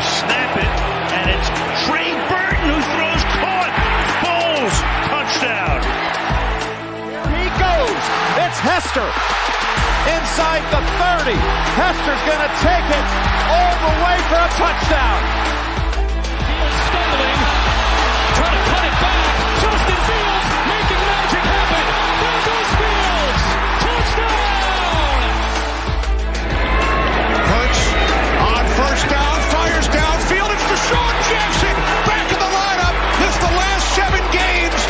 to snap it, and it's Trey Burton who throws caught. Bulls touchdown. Here he goes. It's Hester inside the 30. Hester's going to take it all the way for a touchdown. Fields stumbling, trying to cut it back. Justin Fields making magic happen. There goes Fields. Touchdown. Hurts on first down, fires downfield. It's Deshaun Jackson back in the lineup. It's the last 7 games,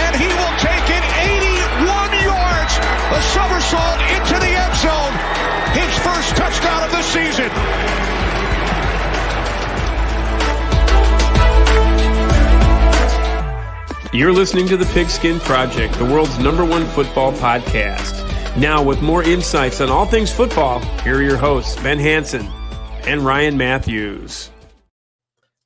and he will take it 81 yards. A somersault into the end zone. His first touchdown of the season. You're listening to the Pigskin Project, the world's #1 football podcast. Now, with more insights on all things football, here are your hosts, Ben Hansen and Ryan Matthews.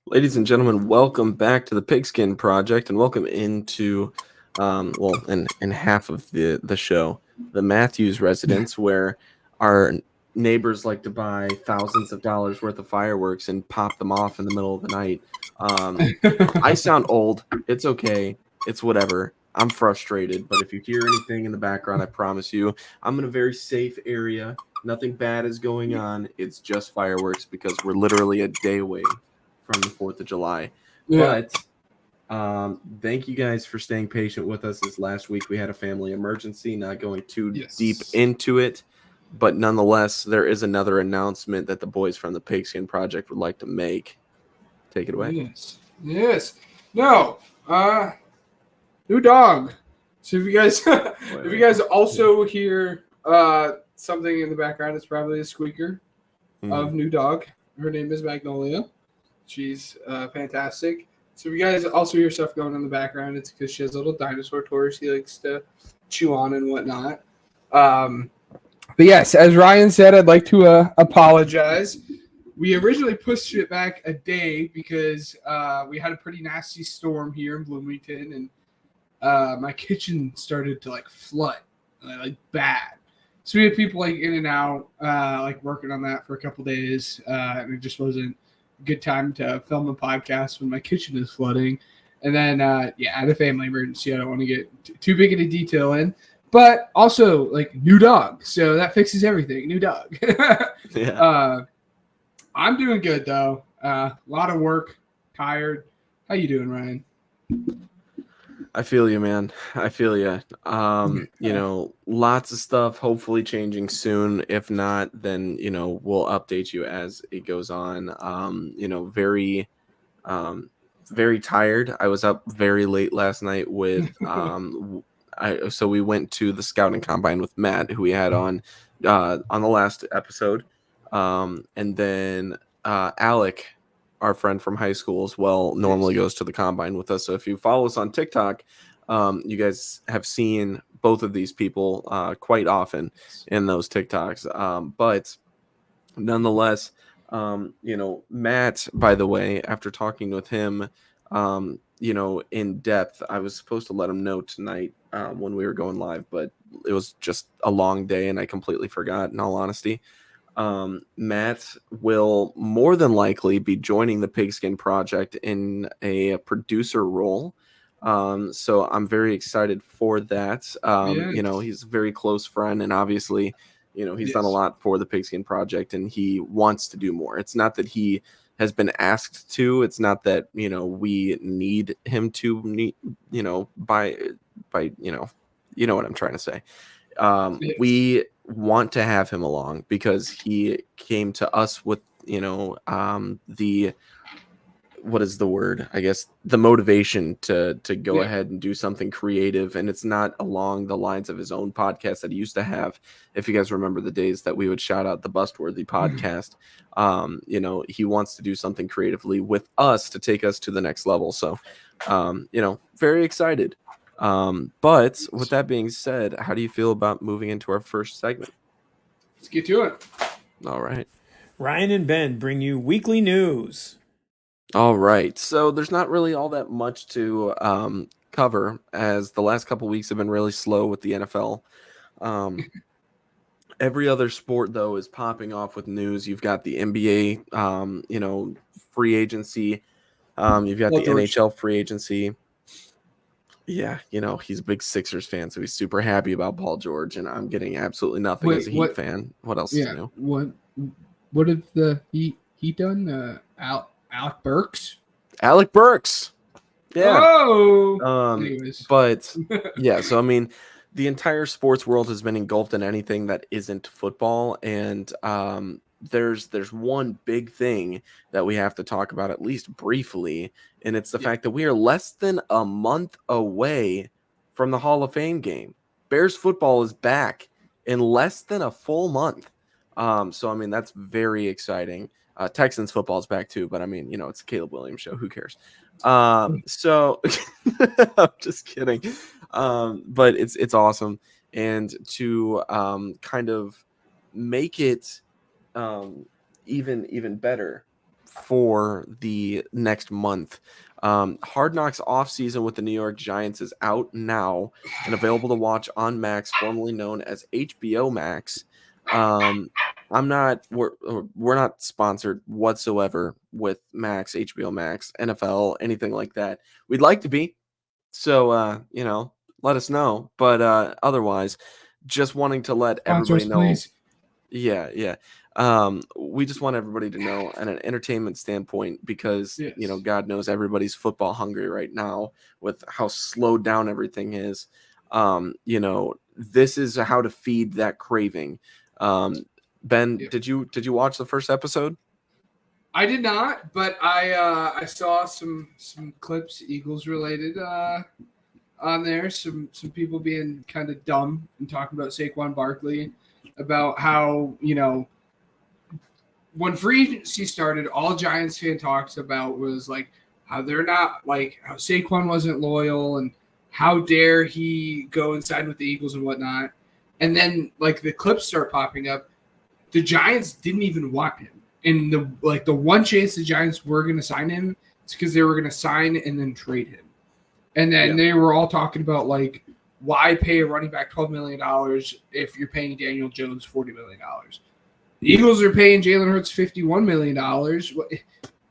Ladies and gentlemen, welcome back to the Pigskin Project, and welcome into, in half of the show, the Matthews residence, where our neighbors like to buy thousands of dollars worth of fireworks and pop them off in the middle of the night. I sound old. It's okay. It's whatever. I'm frustrated, but if you hear anything in the background, I promise you, I'm in a very safe area. Nothing bad is going on. It's just fireworks because we're literally a day away from the 4th of July. Yeah. But thank you guys for staying patient with us. This last week we had a family emergency, not going too deep into it, but nonetheless, there is another announcement that the boys from the Pigskin Project would like to make. Take it away. Yes. No. New dog. So if you guys also hear something in the background, it's probably a squeaker of new dog. Her name is Magnolia. She's fantastic. So if you guys also hear stuff going on in the background, it's because she has little dinosaur toys she likes to chew on and whatnot. But yes, as Ryan said, I'd like to apologize. We originally pushed it back a day because we had a pretty nasty storm here in Bloomington, and my kitchen started to flood, bad. So we had people in and out, working on that for a couple days, and it just wasn't a good time to film a podcast when my kitchen is flooding. And then, I had a family emergency. I don't want to get too big into detail in. But also, new dog. So that fixes everything. New dog. Yeah. I'm doing good, though. A lot of work. Tired. How you doing, Ryan? I feel you, man. I feel you. Lots of stuff hopefully changing soon. If not, then, we'll update you as it goes on. Very, very tired. I was up very late last night with so we went to the scouting combine with Matt, who we had on the last episode. And then Alec, our friend from high school as well, normally goes to the combine with us. So if you follow us on TikTok, you guys have seen both of these people quite often in those TikToks. But nonetheless, Matt, by the way, after talking with him, in depth, I was supposed to let him know tonight when we were going live, but it was just a long day and I completely forgot, in all honesty. Matt will more than likely be joining the Pigskin Project in a producer role. So I'm very excited for that. He's a very close friend, and obviously, he's done a lot for the Pigskin Project, and he wants to do more. It's not that he has been asked to. It's not that, we need him to, by what I'm trying to say. We want to have him along because he came to us with, what is the word? I guess the motivation to go ahead and do something creative. And it's not along the lines of his own podcast that he used to have. If you guys remember the days that we would shout out the Bustworthy podcast, he wants to do something creatively with us to take us to the next level. So, very excited. But with that being said, how do you feel about moving into our first segment? Let's get to it. All right. Ryan and Ben bring you weekly news. All right. So there's not really all that much to cover, as the last couple weeks have been really slow with the NFL. Every other sport, though, is popping off with news. You've got the NBA, free agency. You've got Paul the George. NHL free agency. Yeah, he's a big Sixers fan, so he's super happy about Paul George, and I'm getting absolutely nothing as a Heat fan. What else is new? What have the Heat done? Alec Burks? Alec Burks. Yeah. Oh. Anyways. But yeah, so I mean, the entire sports world has been engulfed in anything that isn't football, and there's one big thing that we have to talk about at least briefly, and it's the fact that we are less than a month away from the Hall of Fame game. Bears football is back in less than a full month. So I mean, that's very exciting. Texans football is back too, but I mean, it's a Caleb Williams show. Who cares? So I'm just kidding. But it's awesome. And to kind of make it even better for the next month, Hard Knocks off season with the New York Giants is out now and available to watch on Max, formerly known as HBO Max. We're not sponsored whatsoever with Max, HBO Max, NFL, anything like that. We'd like to be, so let us know. But otherwise, just wanting to let everybody know. Please. Yeah. We just want everybody to know on an entertainment standpoint, because God knows everybody's football hungry right now with how slowed down everything is. This is how to feed that craving. Ben, did you watch the first episode? I did not, but I saw some clips, Eagles related, on there. Some people being kind of dumb and talking about Saquon Barkley, about how when free agency started, all Giants fan talks about was like how they're not, like how Saquon wasn't loyal and how dare he go and sign with the Eagles and whatnot. And then like the clips start popping up. The Giants didn't even want him. And the one chance the Giants were going to sign him, it's because they were going to sign and then trade him. And then they were all talking about, like, why pay a running back $12 million if you're paying Daniel Jones $40 million? The Eagles are paying Jalen Hurts $51 million.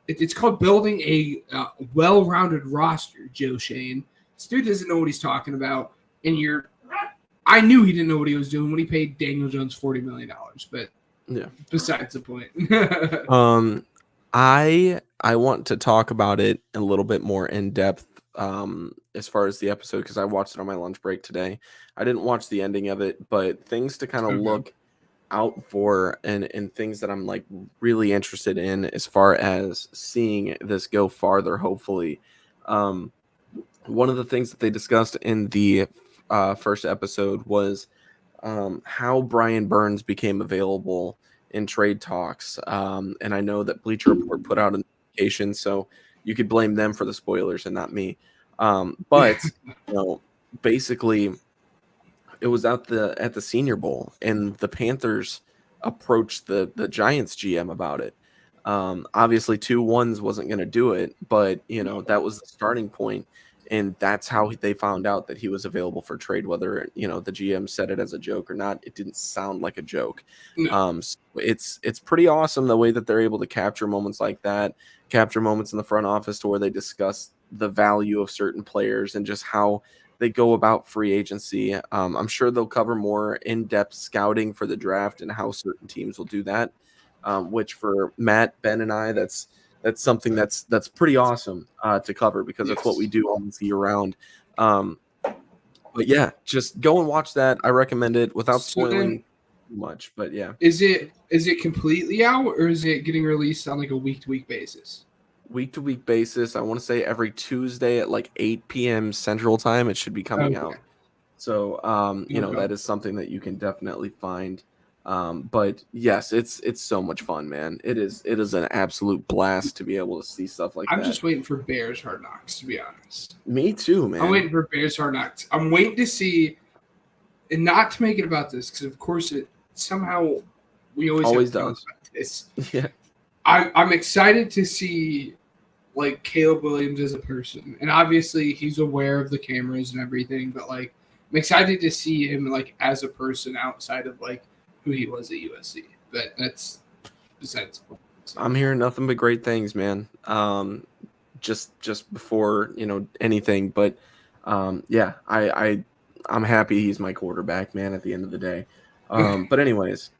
It's called building a well-rounded roster, Joe Shane. This dude doesn't know what he's talking about. And I knew he didn't know what he was doing when he paid Daniel Jones $40 million. But besides the point. I want to talk about it a little bit more in depth as far as the episode, because I watched it on my lunch break today. I didn't watch the ending of it, but things to kind of look out for and things that I'm like really interested in as far as seeing this go farther, hopefully. One of the things that they discussed in the first episode was how Brian Burns became available in trade talks. And I know that Bleacher Report put out a notification, so you could blame them for the spoilers and not me. But basically it was at the Senior Bowl, and the Panthers approached the Giants GM about it. Obviously 2-1s wasn't going to do it, but that was the starting point. And that's how they found out that he was available for trade, whether, the GM said it as a joke or not. It didn't sound like a joke. So it's pretty awesome the way that they're able to capture moments like that, capture moments in the front office to where they discuss the value of certain players and just how they go about free agency. I'm sure they'll cover more in-depth scouting for the draft and how certain teams will do that, which for Matt, Ben, and I, that's something that's pretty awesome to cover, because that's what we do almost year round. But yeah, just go and watch that. I recommend it without spoiling too much. But yeah, is it completely out, or is it getting released on like a week-to-week basis? Week-to-week basis. I want to say every Tuesday at like 8 p.m. Central Time. It should be coming out. So that is something that you can definitely find. But yes, it's so much fun, man. It is an absolute blast to be able to see stuff like that. I'm just waiting for Bears Hard Knocks, to be honest. Me too, man. I'm waiting for Bears Hard Knocks. I'm waiting to see, and not to make it about this, because of course it somehow we always does about this. Yeah, I'm excited to see like Caleb Williams as a person, and obviously he's aware of the cameras and everything, but like I'm excited to see him like as a person outside of like who he was at USC. But that's besides. I'm hearing nothing but great things, man. Just before anything, but yeah, I'm happy he's my quarterback, man. At the end of the day, but anyways,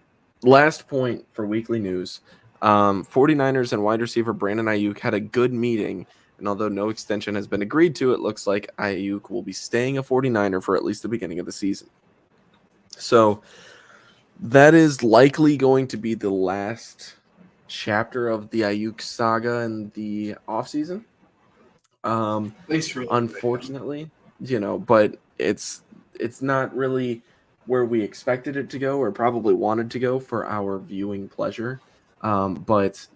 last point for weekly news. 49ers and wide receiver Brandon Aiyuk had a good meeting, and although no extension has been agreed to, it looks like Aiyuk will be staying a 49er for at least the beginning of the season. So that is likely going to be the last chapter of the Aiyuk saga in the offseason. At least for unfortunately, but it's not really where we expected it to go or probably wanted to go for our viewing pleasure. But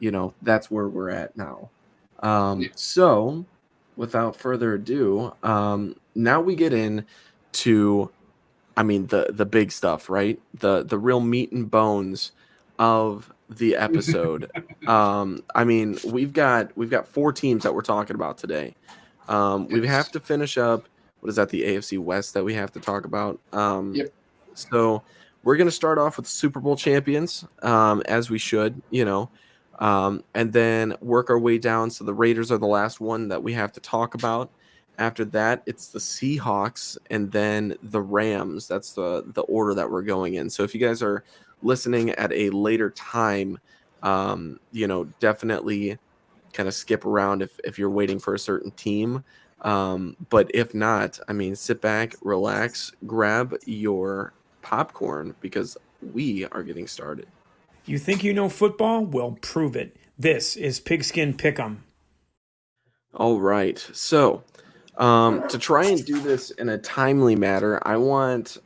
that's where we're at now. So without further ado, now we get into, the big stuff, right? The real meat and bones of the episode. We've got 4 teams that we're talking about today. We have to finish up. What is that? The AFC West that we have to talk about. Yep. So we're going to start off with Super Bowl champions, as we should, and then work our way down. So the Raiders are the last one that we have to talk about. After that, it's the Seahawks and then the Rams. That's the order that we're going in. So if you guys are listening at a later time, definitely kind of skip around if you're waiting for a certain team. But if not, sit back, relax, grab your popcorn because we are getting started. You think you know football? Well, prove it. This is Pigskin Pick'em. All right. So to try and do this in a timely manner, I want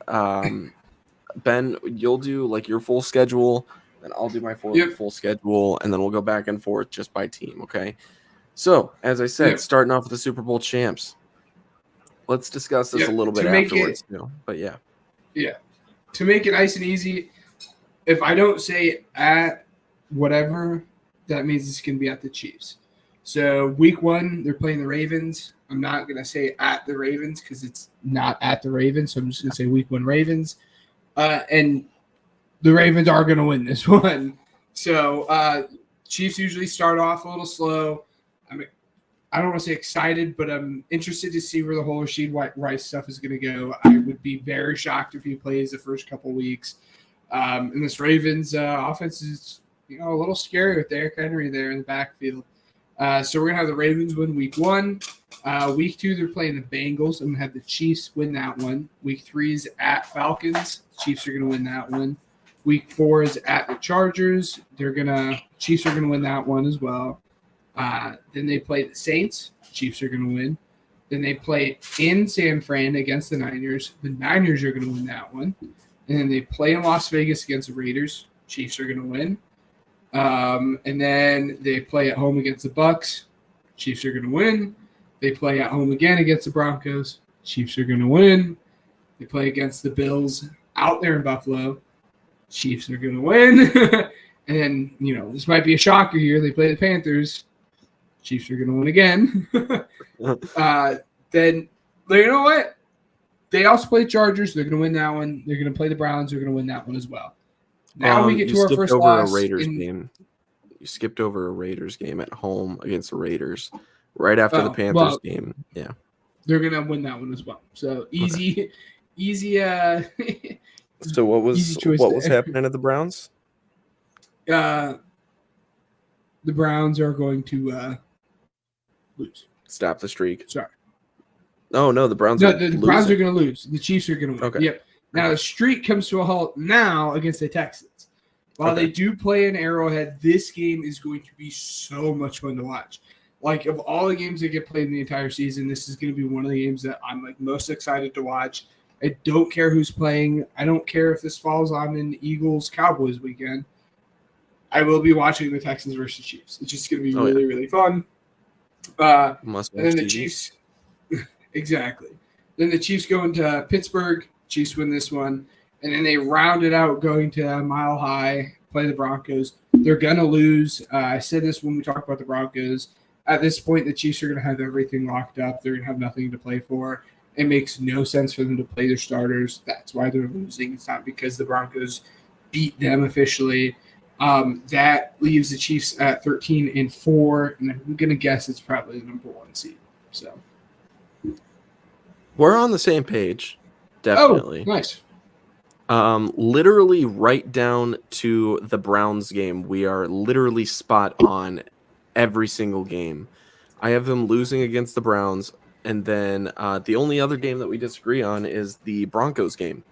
Ben, you'll do like your full schedule, and I'll do my full schedule, and then we'll go back and forth just by team, okay? So, as I said, starting off with the Super Bowl champs. Let's discuss this a little bit afterwards, but yeah. Yeah. To make it nice and easy, if I don't say at whatever, that means it's going to be at the Chiefs. So, week 1, they're playing the Ravens. I'm not going to say at the Ravens because it's not at the Ravens, so I'm just going to say week 1 Ravens. And the Ravens are going to win this one. So, Chiefs usually start off a little slow. I don't want to say excited, but I'm interested to see where the whole Rashid Rice stuff is going to go. I would be very shocked if he plays the first couple weeks. And this Ravens offense is, a little scary with Derrick Henry there in the backfield. So we're going to have the Ravens win week 1. Week 2, they're playing the Bengals. I'm going to have the Chiefs win that one. Week 3 is at Falcons. Chiefs are going to win that one. Week 4 is at the Chargers. Chiefs are going to win that one as well. Then they play the Saints. Chiefs are going to win. Then they play in San Fran against the Niners. The Niners are going to win that one. And then they play in Las Vegas against the Raiders. Chiefs are going to win. And then they play at home against the Bucks. Chiefs are going to win. They play at home again against the Broncos. Chiefs are going to win. They play against the Bills out there in Buffalo. Chiefs are going to win. And, this might be a shocker here. They play the Panthers. Chiefs are going to win again. Then, you know what? They also play the Chargers. They're going to win that one. They're going to play the Browns. They're going to win that one as well. Now we get to our first loss. Game. You skipped over a Raiders game at home against the Raiders right after the Panthers game. Yeah. They're going to win that one as well. So easy. So what was happening at the Browns? The Browns are going to lose. Stop the streak. Sorry. Oh, no, the Browns are the Browns are going to lose. The Chiefs are going to win. Okay. Yep. Now, the streak comes to a halt now against the Texans. While they do play in Arrowhead, this game is going to be so much fun to watch. Like, of all the games that get played in the entire season, this is going to be one of the games that I'm, most excited to watch. I don't care who's playing. I don't care if this falls on an Eagles-Cowboys weekend. I will be watching the Texans versus Chiefs. It's just going to be really fun. And then the Chiefs – exactly. Then the Chiefs go into Pittsburgh. Chiefs win this one. And then they round it out going to Mile High, play the Broncos. They're going to lose. I said this when we talked about the Broncos. At this point, the Chiefs are going to have everything locked up. They're going to have nothing to play for. It makes no sense for them to play their starters. That's why they're losing. It's not because the Broncos beat them officially. That leaves the Chiefs at 13-4, and I'm gonna guess it's probably the number 1 seed. So we're on the same page, definitely. Oh, nice. Literally right down to the Browns game, we are literally spot on every single game. I have them losing against the Browns, and then the only other game that we disagree on is the Broncos game.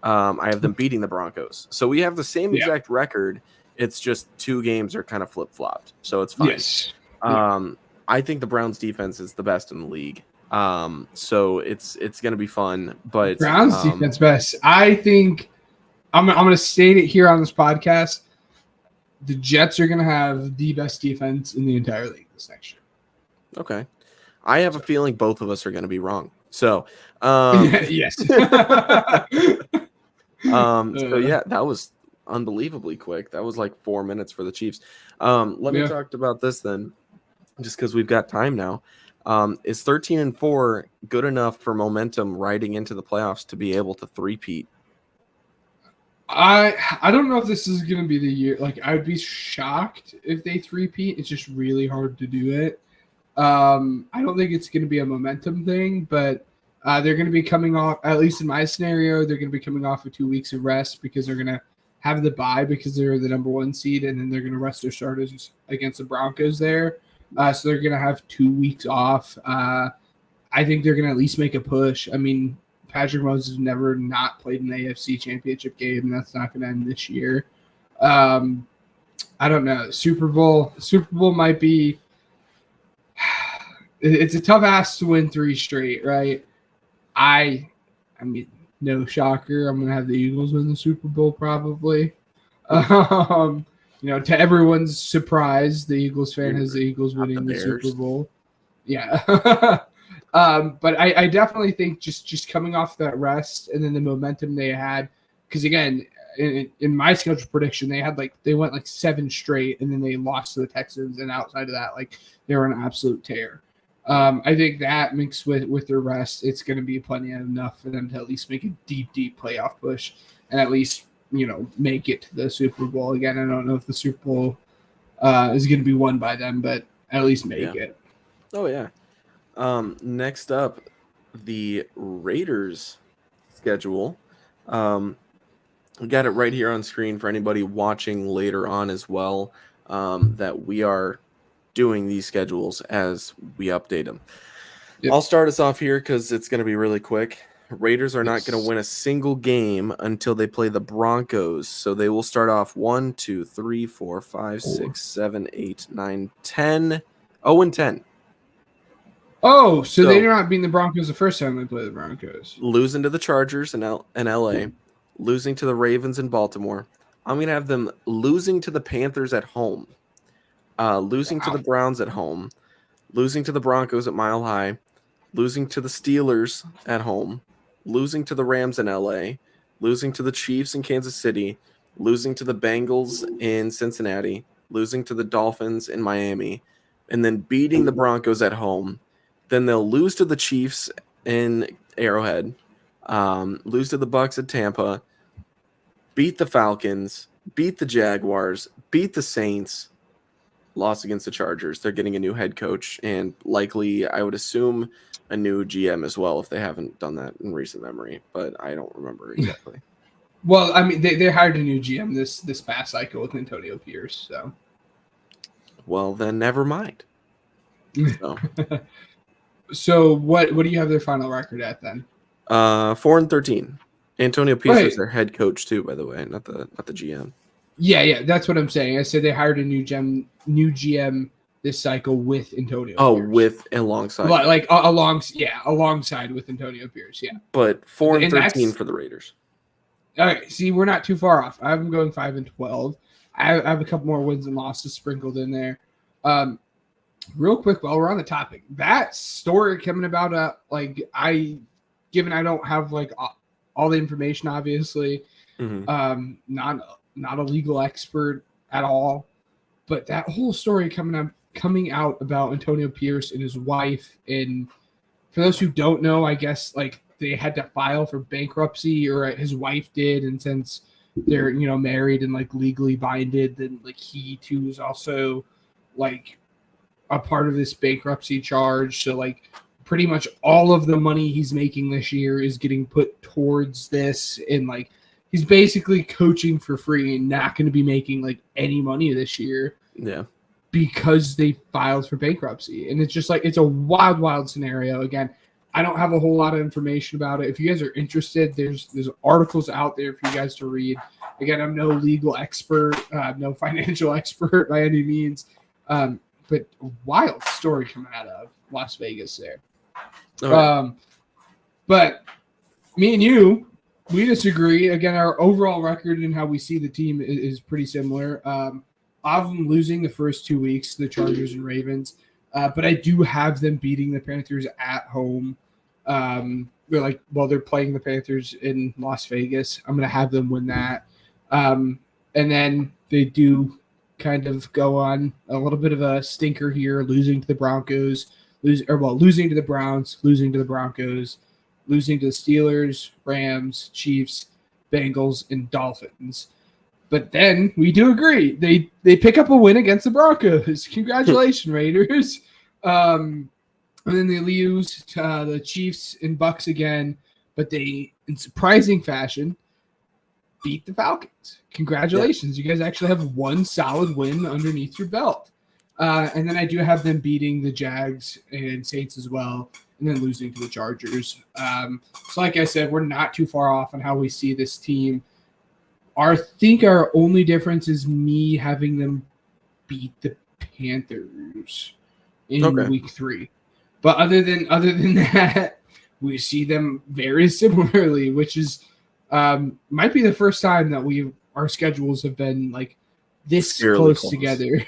I have them beating the Broncos. So we have the same exact record. It's just 2 games are kind of flip-flopped, so it's fine. Yes. I think the Browns defense is the best in the league. So it's going to be fun, but Browns defense best. I think I'm going to state it here on this podcast. The Jets are going to have the best defense in the entire league this next year. Okay. I have a feeling both of us are going to be wrong. So, yes. So yeah, that was unbelievably quick. That was like 4 minutes for the Chiefs. Let me talk about this then, just because we've got time now. Is 13-4 good enough for momentum riding into the playoffs to be able to three-peat? I don't know if this is going to be the year. Like, I'd be shocked if they three-peat. It's just really hard to do it. I don't think it's going to be a momentum thing, but they're going to be coming off, at least in my scenario, they're going to be coming off of 2 weeks of rest because they're going to have the bye because they're the number 1 seed, and then they're going to rest their starters against the Broncos there. So they're going to have 2 weeks off. I think they're going to at least make a push. I mean, Patrick Mahomes has never not played an AFC championship game, and that's not going to end this year. I don't know. Super Bowl might be – it's a tough ask to win 3 straight, right? I mean, no shocker. I'm going to have the Eagles win the Super Bowl probably. To everyone's surprise, the Eagles fan has the Eagles winning the Super Bowl. Yeah. But I definitely think just coming off that rest and then the momentum they had, because again, in my schedule prediction, they went like 7 straight and then they lost to the Texans, and outside of that, like they were an absolute tear. I think that mixed with their rest, it's going to be plenty enough for them to at least make a deep playoff push and at least make it to the Super Bowl. Again, I don't know if the Super Bowl is going to be won by them, but at least make it. Oh, yeah. Next up, the Raiders schedule. We got it right here on screen for anybody watching later on as well, that we are doing these schedules as we update them. Yep. I'll start us off here because it's going to be really quick. Raiders are not going to win a single game until they play the Broncos. So they will start off 1, 2, 3, 4, 5, 6, 7, 8, 9, 10. 0-10. Oh, so they're not beating the Broncos the first time they play the Broncos. Losing to the Chargers in LA, losing to the Ravens in Baltimore. I'm going to have them losing to the Panthers at home, losing to the Browns at home, losing to the Broncos at Mile High, losing to the Steelers at home, losing to the Rams in LA, losing to the Chiefs in Kansas City, losing to the Bengals in Cincinnati, losing to the Dolphins in Miami, and then beating the Broncos at home. Then they'll lose to the Chiefs in Arrowhead, lose to the Bucs at Tampa, beat the Falcons, beat the Jaguars, beat the Saints, lost against the Chargers. They're getting a new head coach and likely, I would assume, a new GM as well if they haven't done that in recent memory, but I don't remember exactly. Well, I mean, they hired a new GM this past cycle with Antonio Pierce, so. Well, then never mind. So, so what do you have their final record at then? 4-13. Antonio Pierce is their head coach too, by the way, not the GM. Yeah, that's what I'm saying. I said they hired a new GM this cycle with Antonio Pierce. Alongside. Alongside with Antonio Pierce, yeah. But 4-13 for the Raiders. Okay, see, we're not too far off. I have them going 5-12. I have a couple more wins and losses sprinkled in there. Real quick, while we're on the topic, that story coming about, I don't have like all the information, obviously, not a legal expert at all, but that whole story coming out about Antonio Pierce and his wife, and for those who don't know, I guess like they had to file for bankruptcy, or his wife did, and since they're married and like legally binded, then like he too is also like a part of this bankruptcy charge. So like pretty much all of the money he's making this year is getting put towards this, and like he's basically coaching for free and not going to be making like any money this year. Yeah. Because they filed for bankruptcy. And it's just like, it's a wild scenario. Again, I don't have a whole lot of information about it. If you guys are interested, there's articles out there for you guys to read. Again, I'm no legal expert, no financial expert by any means, but a wild story coming out of Las Vegas there. Right. But me and you, we disagree. Again, our overall record and how we see the team is pretty similar. Of them losing the first 2 weeks, the Chargers and Ravens, but I do have them beating the Panthers at home. They're playing the Panthers in Las Vegas. I'm going to have them win that. And then they do kind of go on a little bit of a stinker here, losing to the Broncos, losing to the Browns, losing to the Broncos, losing to the Steelers, Rams, Chiefs, Bengals, and Dolphins. But then we do agree. They pick up a win against the Broncos. Congratulations, Raiders. And then they lose to the Chiefs and Bucks again. But they, in surprising fashion, beat the Falcons. Congratulations. You guys actually have one solid win underneath your belt. And then I do have them beating the Jags and Saints as well, and then losing to the Chargers. So like I said, we're not too far off on how we see this team. I think our only difference is me having them beat the Panthers in week 3. But other than that, we see them very similarly, which is might be the first time that our schedules have been like this close together.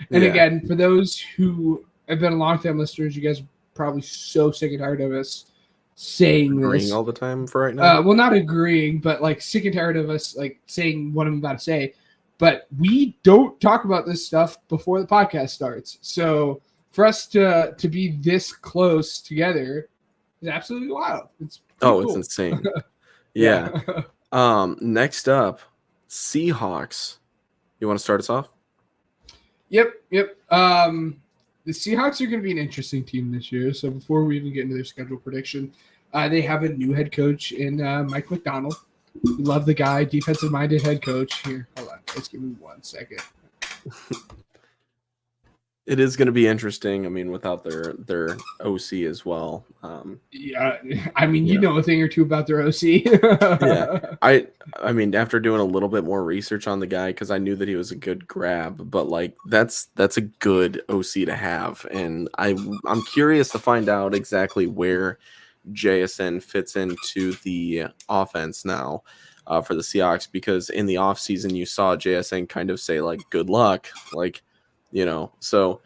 And again, for those who have been long-time listeners, you guys are probably so sick and tired of us saying this all the time for right now. Well, not agreeing, but like sick and tired of us like saying what I'm about to say. But we don't talk about this stuff before the podcast starts. So for us to be this close together is absolutely wild. It's cool. It's insane. Yeah. Next up, Seahawks. You want to start us off? Yep. The Seahawks are going to be an interesting team this year. So before we even get into their schedule prediction, they have a new head coach in Mike McDonald. We love the guy, defensive-minded head coach. Here, hold on. Just give me 1 second. It is going to be interesting. I mean, without their OC as well. Yeah, I mean, you know a thing or two about their OC. Yeah, I mean, after doing a little bit more research on the guy, because I knew that he was a good grab, but like that's a good OC to have, and I'm curious to find out exactly where JSN fits into the offense now for the Seahawks, because in the offseason you saw JSN kind of say like good luck, like, you know, so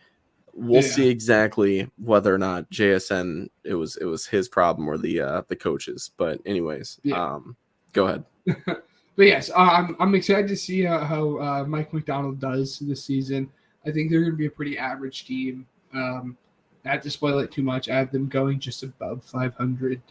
we'll see exactly whether or not JSN it was his problem or the coaches. But anyways, go ahead. But yes, I'm excited to see how Mike McDonald does this season. I think they're going to be a pretty average team. Not to spoil it too much, I have them going just above 500.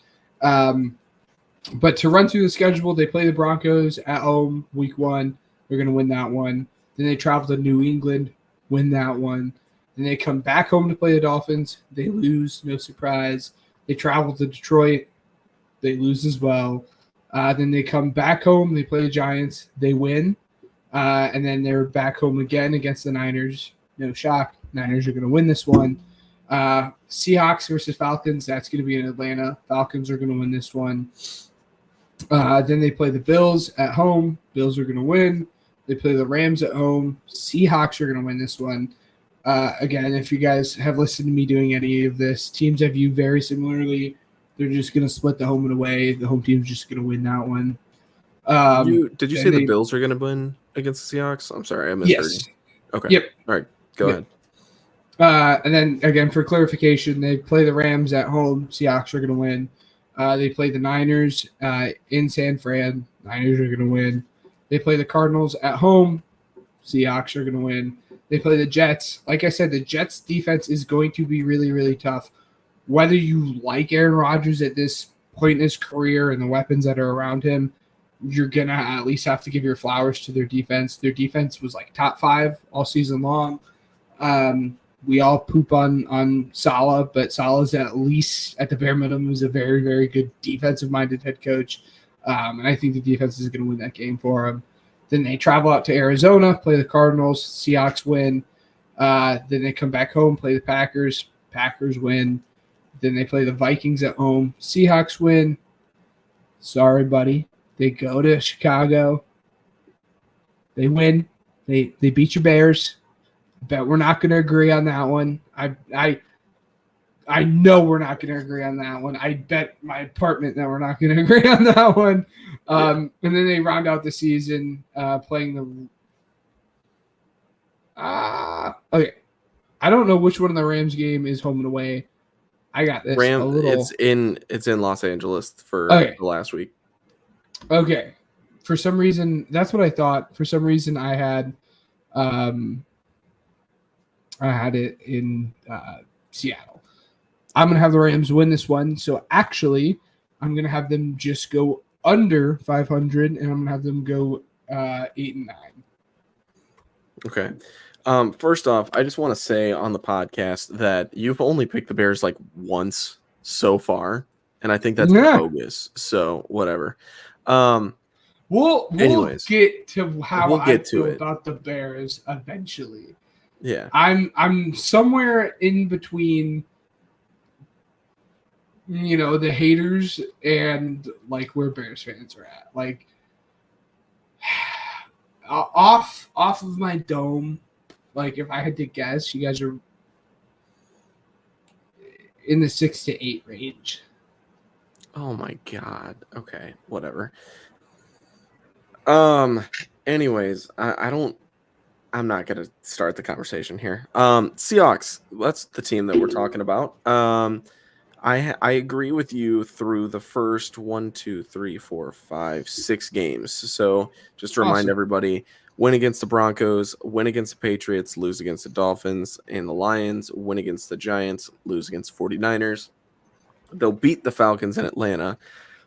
But to run through the schedule, they play the Broncos at home week 1. They're going to win that one. Then they travel to New England, win that one. Then they come back home to play the Dolphins. They lose, no surprise. They travel to Detroit. They lose as well. Then they come back home. They play the Giants. They win. And then they're back home again against the Niners. No shock. Niners are going to win this one. Seahawks versus Falcons. That's going to be in Atlanta. Falcons are going to win this one. Then they play the Bills at home. Bills are going to win. They play the Rams at home. Seahawks are going to win this one. Again, if you guys have listened to me doing any of this, teams I view very similarly. They're just going to split the home and away. The home team's just going to win that one. Did you say the Bills are going to win against the Seahawks? I'm sorry, I missed. Yes. Okay. Yep. All right, go ahead. And then, again, for clarification, they play the Rams at home. Seahawks are going to win. They play the Niners in San Fran. Niners are going to win. They play the Cardinals at home. Seahawks are going to win. They play the Jets. Like I said, the Jets' defense is going to be really, really tough. Whether you like Aaron Rodgers at this point in his career and the weapons that are around him, you're going to at least have to give your flowers to their defense. Their defense was like top 5 all season long. We all poop on Saleh, but Saleh's at least at the bare minimum is a very, very good defensive-minded head coach. And I think the defense is going to win that game for him. Then they travel out to Arizona, play the Cardinals. Seahawks win. Then they come back home, play the Packers. Packers win. Then they play the Vikings at home. Seahawks win. Sorry, buddy. They go to Chicago. They win. They beat your Bears. Bet we're not going to agree on that one. I know we're not going to agree on that one. I bet my apartment that we're not going to agree on that one. And then they round out the season playing the okay. I don't know which one of the Rams game is home and away. I got this. It's in Los Angeles for the last week. Okay. For some reason, that's what I thought. For some reason, I had it in Seattle. I'm going to have the Rams win this one. So actually, I'm going to have them just go under 500, and I'm going to have them go 8-9. Okay. First off, I just want to say on the podcast that you've only picked the Bears like once so far, and I think that's bogus. So whatever. We'll get to how I feel it about the Bears eventually. Yeah. I'm somewhere in between, the haters and like where Bears fans are at. Like off of my dome, like if I had to guess, you guys are in the 6 to 8 range. Oh my God. Okay, whatever. Anyways, I'm not going to start the conversation here. Seahawks, that's the team that we're talking about. I agree with you through the first 6 games. So just to remind everybody, win against the Broncos, win against the Patriots, lose against the Dolphins and the Lions, win against the Giants, lose against 49ers. They'll beat the Falcons in Atlanta.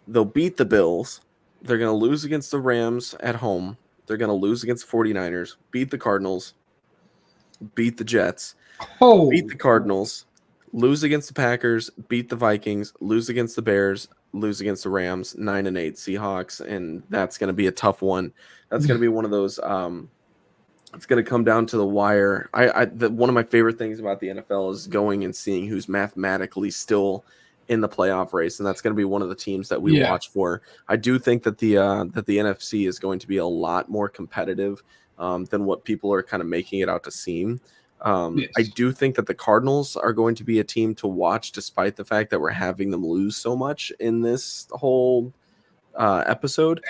They'll beat the Bills. They're going to lose against the Rams at home. They're going to lose against the 49ers, beat the Cardinals, beat the Jets, beat the Cardinals, lose against the Packers, beat the Vikings, lose against the Bears, lose against the Rams, 9-8 Seahawks, and that's going to be a tough one. That's going to be one of those it's going to come down to the wire. One of my favorite things about the NFL is going and seeing who's mathematically still in the playoff race, and that's going to be one of the teams that we watch for. I do think that the NFC is going to be a lot more competitive than what people are kind of making it out to seem. I do think that the Cardinals are going to be a team to watch, despite the fact that we're having them lose so much in this whole episode.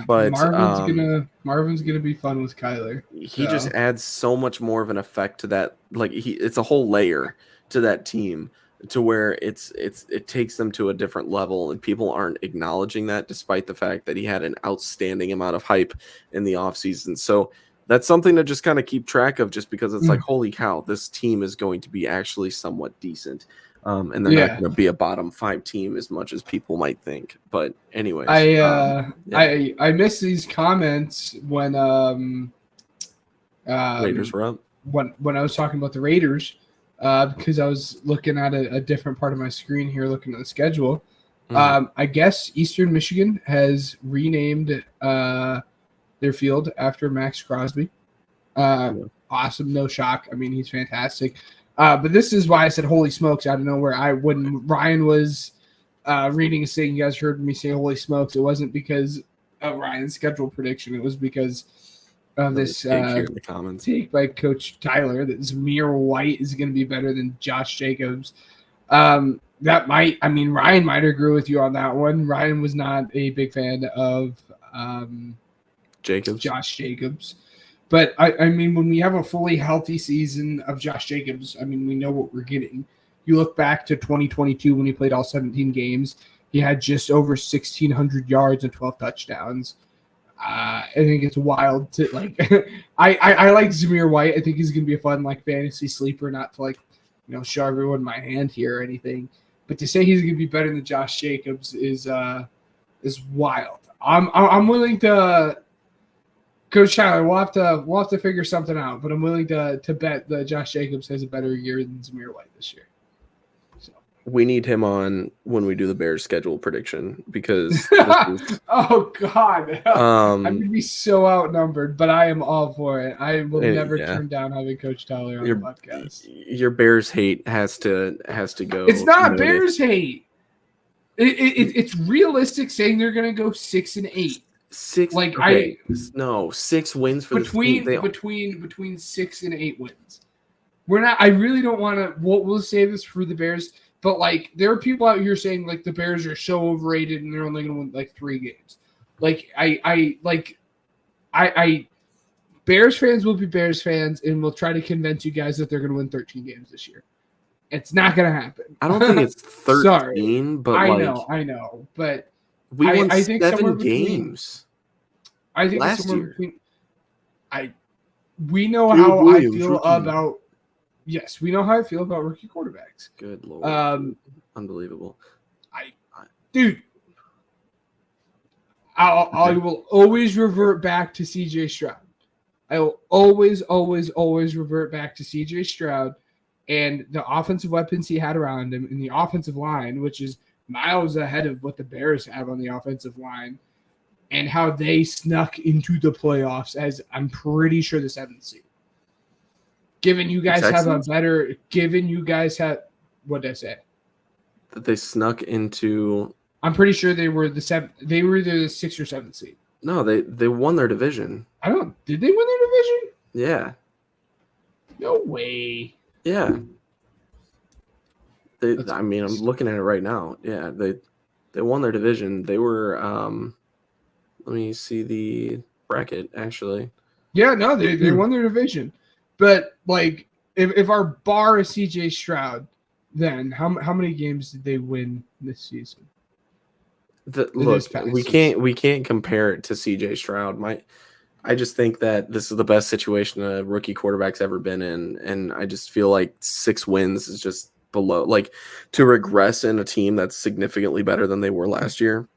But Marvin's gonna be fun with Kyler. He just adds so much more of an effect to that. Like it's a whole layer to that team, to where it takes them to a different level, and people aren't acknowledging that, despite the fact that he had an outstanding amount of hype in the offseason. So that's something to just kind of keep track of, just because it's like, holy cow, this team is going to be actually somewhat decent. And they're not going to be a bottom 5 team as much as people might think. But anyways, I missed these comments when Raiders were up. When I was talking about the Raiders, because I was looking at a different part of my screen here, looking at the schedule. I guess Eastern Michigan has renamed their field after Max Crosby. Awesome, no shock. I mean, he's fantastic. But this is why I said holy smokes out of nowhere. When Ryan was reading his thing, you guys heard me say holy smokes. It wasn't because of Ryan's schedule prediction. It was because of this take by Coach Tyler that Zamir White is going to be better than Josh Jacobs. Ryan might agree with you on that one. Ryan was not a big fan of Josh Jacobs. But, I mean, when we have a fully healthy season of Josh Jacobs, I mean, we know what we're getting. You look back to 2022 when he played all 17 games. He had just over 1,600 yards and 12 touchdowns. I think it's wild to, like – I like Zamir White. I think he's going to be a fun, like, fantasy sleeper, not to, like, show everyone my hand here or anything. But to say he's going to be better than Josh Jacobs is wild. I'm willing to, Coach Tyler. We'll have to figure something out, but I'm willing to bet that Josh Jacobs has a better year than Zamir White this year. So. We need him on when we do the Bears schedule prediction because this is, oh God, I'm gonna be so outnumbered, but I am all for it. I will never turn down having Coach Tyler on the podcast. Your Bears hate has to go. It's not Bears hate. It's realistic saying they're gonna go 6-8. 6 like okay. 6 wins for between 6 and 8 wins. We're not. I really don't want to. We'll save this for the Bears. But like, there are people out here saying like the Bears are so overrated and they're only going to win like 3 games. Like I Bears fans will be Bears fans and will try to convince you guys that they're going to win 13 games this year. It's not going to happen. I don't think it's 13, Sorry. but I know, but we won I think 7 games. I think last somewhere year. between. We know how I feel about. Yes, we know how I feel about rookie quarterbacks. Good Lord. Unbelievable. Dude, I will always revert back to CJ Stroud. I will always revert back to CJ Stroud and the offensive weapons he had around him in the offensive line, which is miles ahead of what the Bears have on the offensive line, and how they snuck into the playoffs as I'm pretty sure the 7th seed. Given you guys have what did I say? That they snuck into. I'm pretty sure they were the 7th. They were either the 6th or 7th seed. No, they won their division. Did they win their division? Yeah. No way. Yeah. I'm looking at it right now. Yeah, they won their division. They were let me see the bracket actually. Yeah, no, they won their division. But like, if our bar is CJ Stroud, then how many games did they win this season? We can't compare it to CJ Stroud. I just think that this is the best situation a rookie quarterback's ever been in, and I just feel like 6 wins is just below. Like, to regress in a team that's significantly better than they were last year.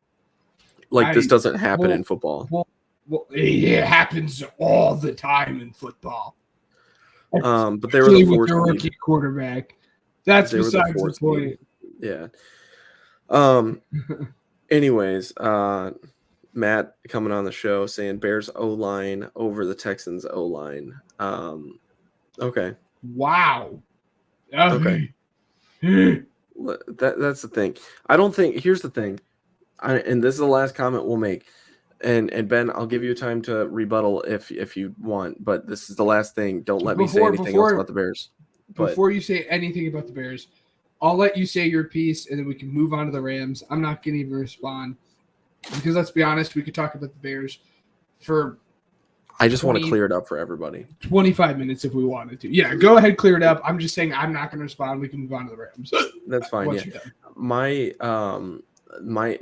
Like, this doesn't happen in football. Well, it happens all the time in football. But they were the 4th rookie quarterback. That's besides the point. Yeah. Anyways, Matt coming on the show saying Bears O-line over the Texans O-line. Okay. Wow. Okay. That's the thing. I don't think. Here's the thing, and this is the last comment we'll make. And Ben, I'll give you time to rebuttal if you want, but this is the last thing. Don't let me say anything else about the Bears. Before you say anything about the Bears, I'll let you say your piece, and then we can move on to the Rams. I'm not going to even respond because, let's be honest, we could talk about the Bears for. I just want to clear it up for everybody. 25 minutes if we wanted to. Yeah, go ahead, clear it up. I'm just saying I'm not going to respond. We can move on to the Rams. That's fine. Yeah.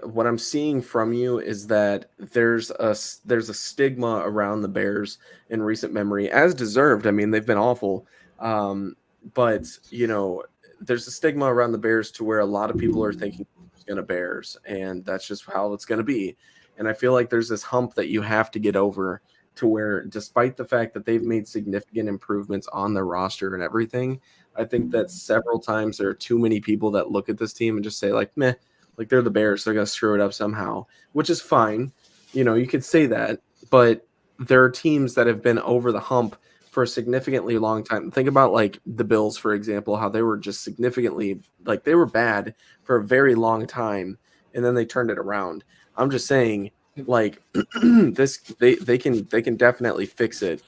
What I'm seeing from you is that there's a stigma around the Bears in recent memory, as deserved. I mean, they've been awful. But, there's a stigma around the Bears to where a lot of people are thinking it's going to Bears, and that's just how it's going to be. And I feel like there's this hump that you have to get over to where, despite the fact that they've made significant improvements on their roster and everything, I think that several times there are too many people that look at this team and just say like, meh, like they're the Bears, they're going to screw it up somehow, which is fine. You could say that, but there are teams that have been over the hump for a significantly long time. Think about like the Bills, for example, how they were just significantly, like they were bad for a very long time, and then they turned it around. I'm just saying, like they can definitely fix it.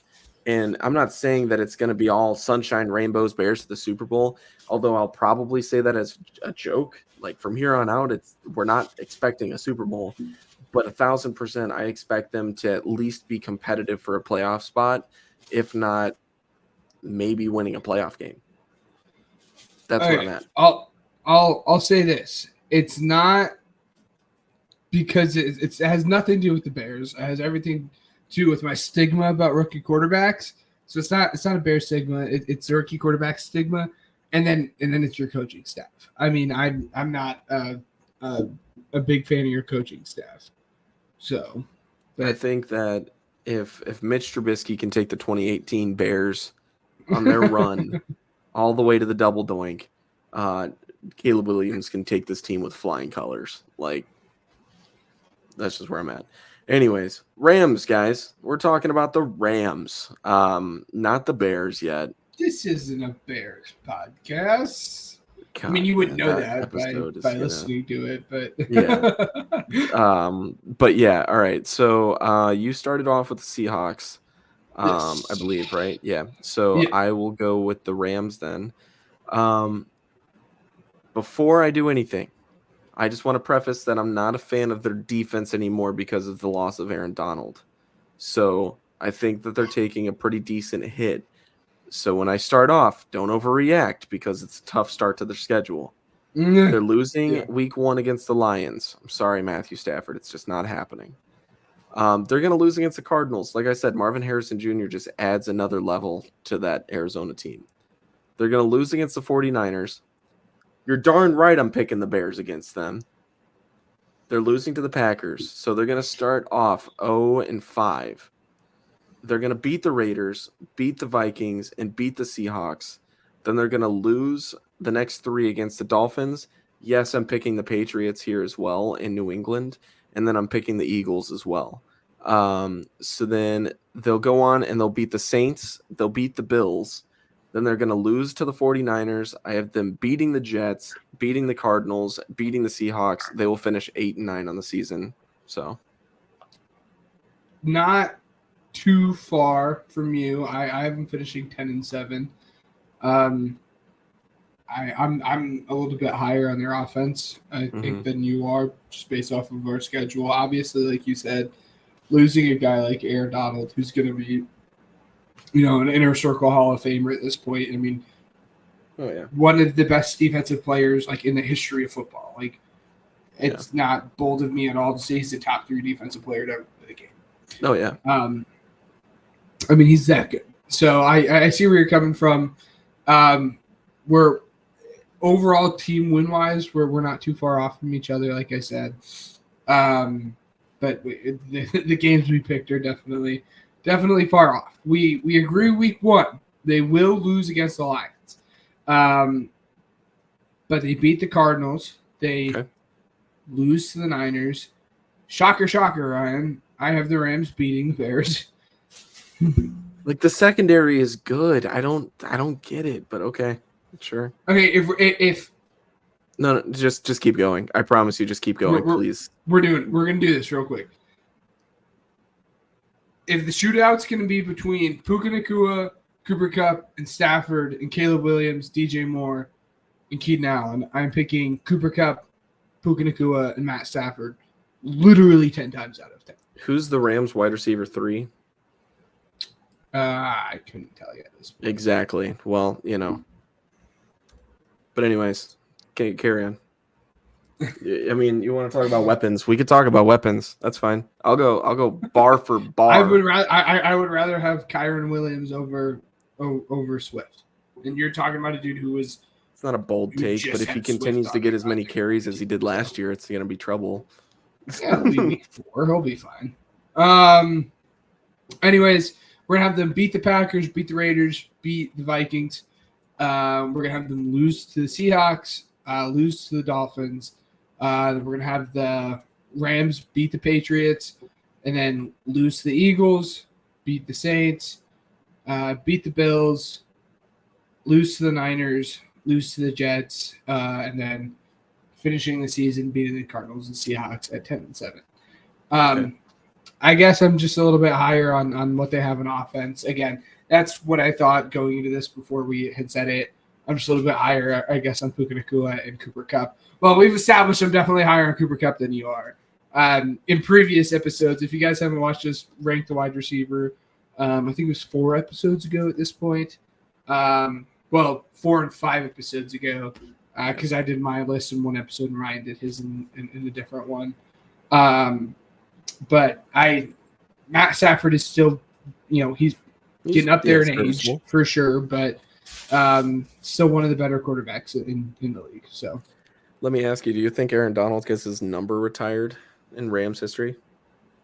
And I'm not saying that it's going to be all sunshine, rainbows, Bears to the Super Bowl, although I'll probably say that as a joke. Like from here on out, we're not expecting a Super Bowl, but 1,000% I expect them to at least be competitive for a playoff spot, if not maybe winning a playoff game. That's where I'm at. I'll say this. It's not because it has nothing to do with the Bears. It has everything to do with my stigma about rookie quarterbacks. So it's not a Bears stigma. It's a rookie quarterback stigma. And then it's your coaching staff. I mean, I'm not a big fan of your coaching staff. So, I think that if Mitch Trubisky can take the 2018 Bears on their run all the way to the double doink, Caleb Williams can take this team with flying colors. Like, that's just where I'm at. Anyways, Rams, guys. We're talking about the Rams, not the Bears yet. this isn't a Bears podcast. God, I mean, you wouldn't man, know that episode by is listening to it, but yeah. But yeah, all right. So you started off with the Seahawks, Yes. I believe, right? Yeah. So Yeah. I will go with the Rams then. Before I do anything, I just want to preface that I'm not a fan of their defense anymore because of the loss of Aaron Donald. So I think that they're taking a pretty decent hit. So when I start off, don't overreact because it's a tough start to their schedule. They're losing week 1 against the Lions. I'm sorry, Matthew Stafford. It's just not happening. They're going to lose against the Cardinals. Like I said, Marvin Harrison Jr. just adds another level to that Arizona team. They're going to lose against the 49ers. You're darn right I'm picking the Bears against them. They're losing to the Packers. So they're going to start off 0-5. They're going to beat the Raiders, beat the Vikings, and beat the Seahawks. Then they're going to lose the next 3 against the Dolphins. Yes, I'm picking the Patriots here as well in New England. And then I'm picking the Eagles as well. So then they'll go on and they'll beat the Saints. They'll beat the Bills. Then they're going to lose to the 49ers. I have them beating the Jets, beating the Cardinals, beating the Seahawks. They will finish 8-9 on the season. So not too far from you. I have them finishing 10-7. I'm a little bit higher on their offense, I think, than you are, just based off of our schedule. Obviously, like you said, losing a guy like Aaron Donald, who's going to be, an inner circle Hall of Famer at this point. I mean, one of the best defensive players like in the history of football. Like, it's not bold of me at all to say he's the top 3 defensive player to ever play the game. Oh yeah. I mean, he's that good. So I see where you're coming from. We're overall team win-wise, we're not too far off from each other, like I said. But the games we picked are definitely far off. We agree week 1. They will lose against the Lions. But they beat the Cardinals. They lose to the Niners. Shocker, Ryan. I have the Rams beating the Bears. Like, the secondary is good. I don't get it, but okay. Sure. Okay, if No, just keep going. I promise you, just keep going, please. We're gonna do this real quick. If the shootout's gonna be between Puka Nacua, Cooper Kupp, and Stafford, and Caleb Williams, DJ Moore, and Keaton Allen, I'm picking Cooper Kupp, Puka Nacua, and Matt Stafford literally 10 times out of 10. Who's the Rams wide receiver 3? I couldn't tell you at this point. Exactly. Well, But anyways, okay, carry on. I mean, you want to talk about weapons? We could talk about weapons. That's fine. I'll go bar for bar. I would rather have Kyron Williams over Swift. And you're talking about a dude who was. It's not a bold take, but if he continues to get as many carries as he did last year, it's gonna be trouble. Yeah, he'll be week 4. He'll be fine. Anyways, we're gonna have them beat the Packers, beat the Raiders, beat the Vikings. We're gonna have them lose to the Seahawks, lose to the Dolphins. We're gonna have the Rams beat the Patriots, and then lose to the Eagles, beat the Saints, beat the Bills, lose to the Niners, lose to the Jets, and then finishing the season beating the Cardinals and Seahawks at 10-7. I guess I'm just a little bit higher on what they have in offense. Again, that's what I thought going into this before we had said it. I'm just a little bit higher, I guess, on Puka Nacua and Cooper Kupp. Well, we've established I'm definitely higher on Cooper Kupp than you are. In previous episodes, if you guys haven't watched us rank the wide receiver, I think it was 4 episodes ago at this point. 4 and 5 episodes ago, because I did my list in one episode and Ryan did his in a different one. But Matt Stafford is still, he's getting up there in age for sure, but still one of the better quarterbacks in the league. So, let me ask you: do you think Aaron Donald gets his number retired in Rams history?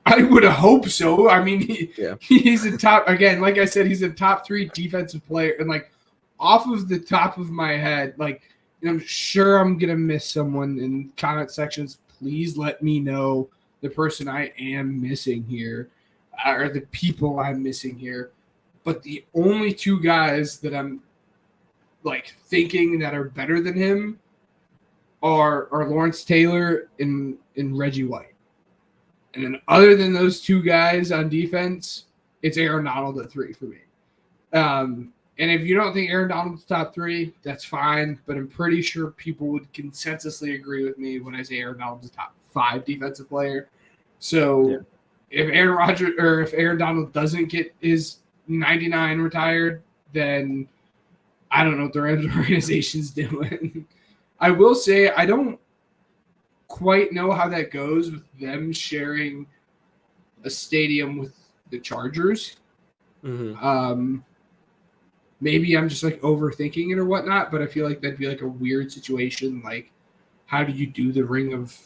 I would hope so. I mean, Yeah. he's a top, again, like I said, he's a top 3 defensive player. And, like, off of the top of my head, like, I'm sure I'm going to miss someone in comment sections. Please let me know the person I am missing here or the people I'm missing here. But the only 2 guys that I'm, like, thinking that are better than him are Lawrence Taylor and Reggie White. And then other than those 2 guys on defense, it's Aaron Donald at 3 for me. And if you don't think Aaron Donald's top 3, that's fine. But I'm pretty sure people would consensusly agree with me when I say Aaron Donald's a top 5 defensive player. So if Aaron Donald doesn't get his 99 retired, then I don't know what the Rams organization's doing. I will say I don't quite know how that goes with them sharing a stadium with the Chargers. Mm-hmm. Maybe I'm just like overthinking it or whatnot, but I feel like that'd be like a weird situation. Like, how do you do the Ring of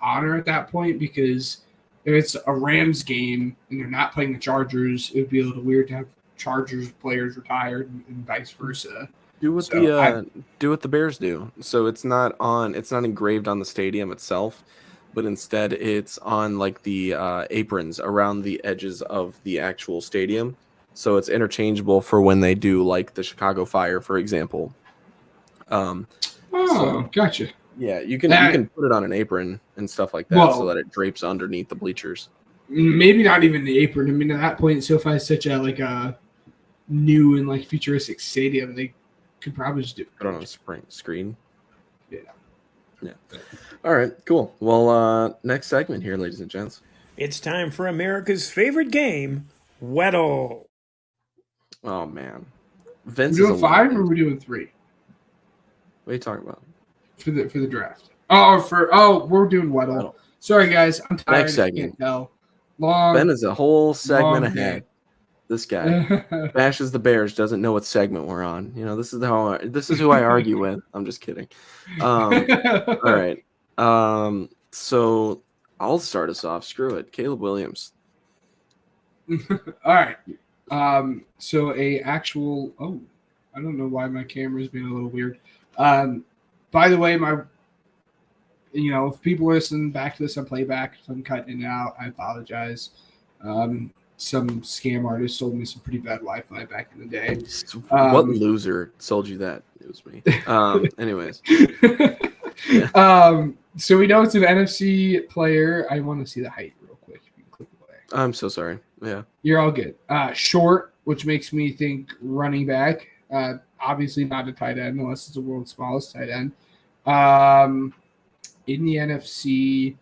Honor at that point? Because if it's a Rams game and they're not playing the Chargers, it would be a little weird to have Chargers players retired and vice versa. Do what the Bears do. So it's not engraved on the stadium itself, but instead it's on like the aprons around the edges of the actual stadium. So it's interchangeable for when they do like the Chicago Fire, for example. Gotcha. Yeah, you can put it on an apron and stuff like that so that it drapes underneath the bleachers. Maybe not even the apron. I mean, at that point, SoFi is such a new and like futuristic stadium. They could probably just do it. Put it on a screen. Yeah. All right, cool. Well, next segment here, ladies and gents. It's time for America's favorite game, Weddle. Oh man, Vince. We're doing 5 or we're doing 3? What are you talking about? For the draft. We're doing Weddle. Sorry guys, I'm tired. Next segment. I can't tell. Ben is a whole segment ahead. This guy bashes the Bears, doesn't know what segment we're on. You know, this is who I argue with. I'm just kidding. All right. So I'll start us off. Screw it. Caleb Williams. All right. So I don't know why my camera's being a little weird. By the way, if people listen back to this on playback, if I'm cutting it out, I apologize. Some scam artist sold me some pretty bad Wi-Fi back in the day. What loser sold you that? It was me. Anyways. Yeah. So we know it's an NFC player. I want to see the height real quick. If you can click away. I'm so sorry. Yeah. You're all good. Short, which makes me think running back. Obviously not a tight end unless it's the world's smallest tight end. In the NFC,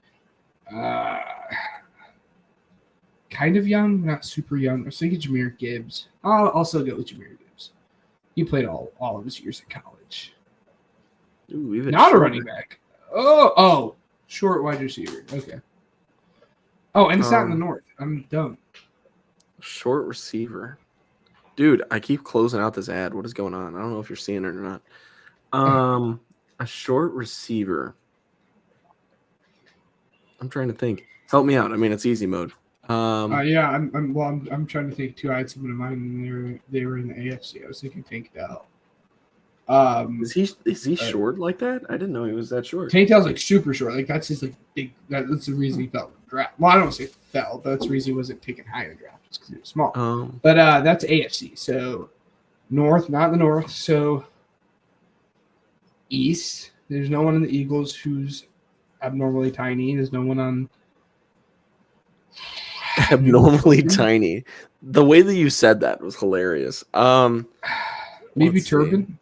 kind of young, not super young. I was thinking Jahmyr Gibbs. I'll also go with Jahmyr Gibbs. He played all of his years in college. Ooh, even not shorter. A running back. Oh, short wide receiver. Okay. Oh, and it's not in the north. I'm dumb. Short receiver. Dude, I keep closing out this ad. What is going on? I don't know if you're seeing it or not. A short receiver. I'm trying to think. Help me out. I mean, it's easy mode. I'm trying to think too. I had someone in mind, and they were in the AFC. I was thinking Tank Dell. Is he short like that? I didn't know he was that short. Tank Dell's like super short. Like that's his like big. That's the reason he fell in the draft. Well, I don't say fell. But that's the reason he wasn't taken high in the draft. It's because he was small. But that's AFC. So north, not the north. So east. There's no one in the Eagles who's abnormally tiny. There's no one on. Abnormally tiny. The way that you said that was hilarious. Maybe Turbin.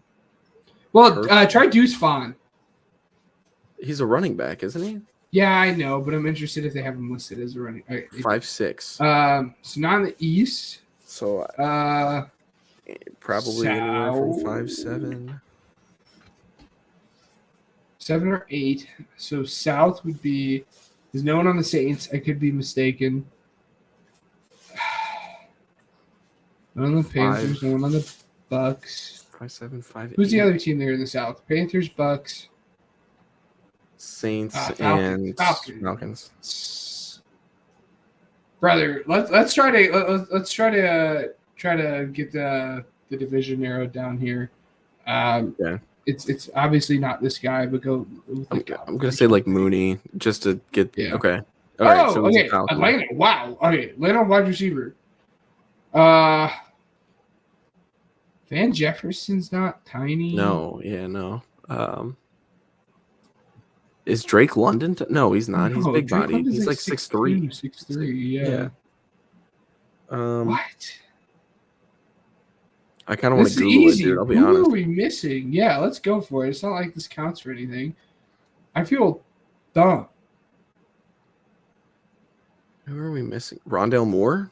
Well, try Deuce Vaughn. He's a running back, isn't he? Yeah, I know, but I'm interested if they have him listed as a running. 5'6". So not in the east. So probably anywhere from 5'7". 7 or 8. So south would be. There's no one on the Saints. I could be mistaken. No one on the Panthers. No one on the Bucks. 5'7", 5'8". Who's the other team there in the South? Panthers, Bucks, Saints, Falcons. and Falcons. brother. Let's try to get the division narrowed down here. Yeah. It's obviously not this guy, but go. I'm gonna say like Mooney just to get. Yeah. Okay. All right. So okay. Atlanta. Wow. Okay. Atlanta wide receiver. Van Jefferson's not tiny. No. Yeah. No. Is Drake London? No, he's not. He's big Drake body. London's He's like 6'3". 6'3". Yeah. What? I kind of want This to is Google easy. it, dude. I'll be Who honest. are we missing? Yeah, let's go for it. It's not like this counts for anything. I feel dumb. Who are we missing? Rondale Moore?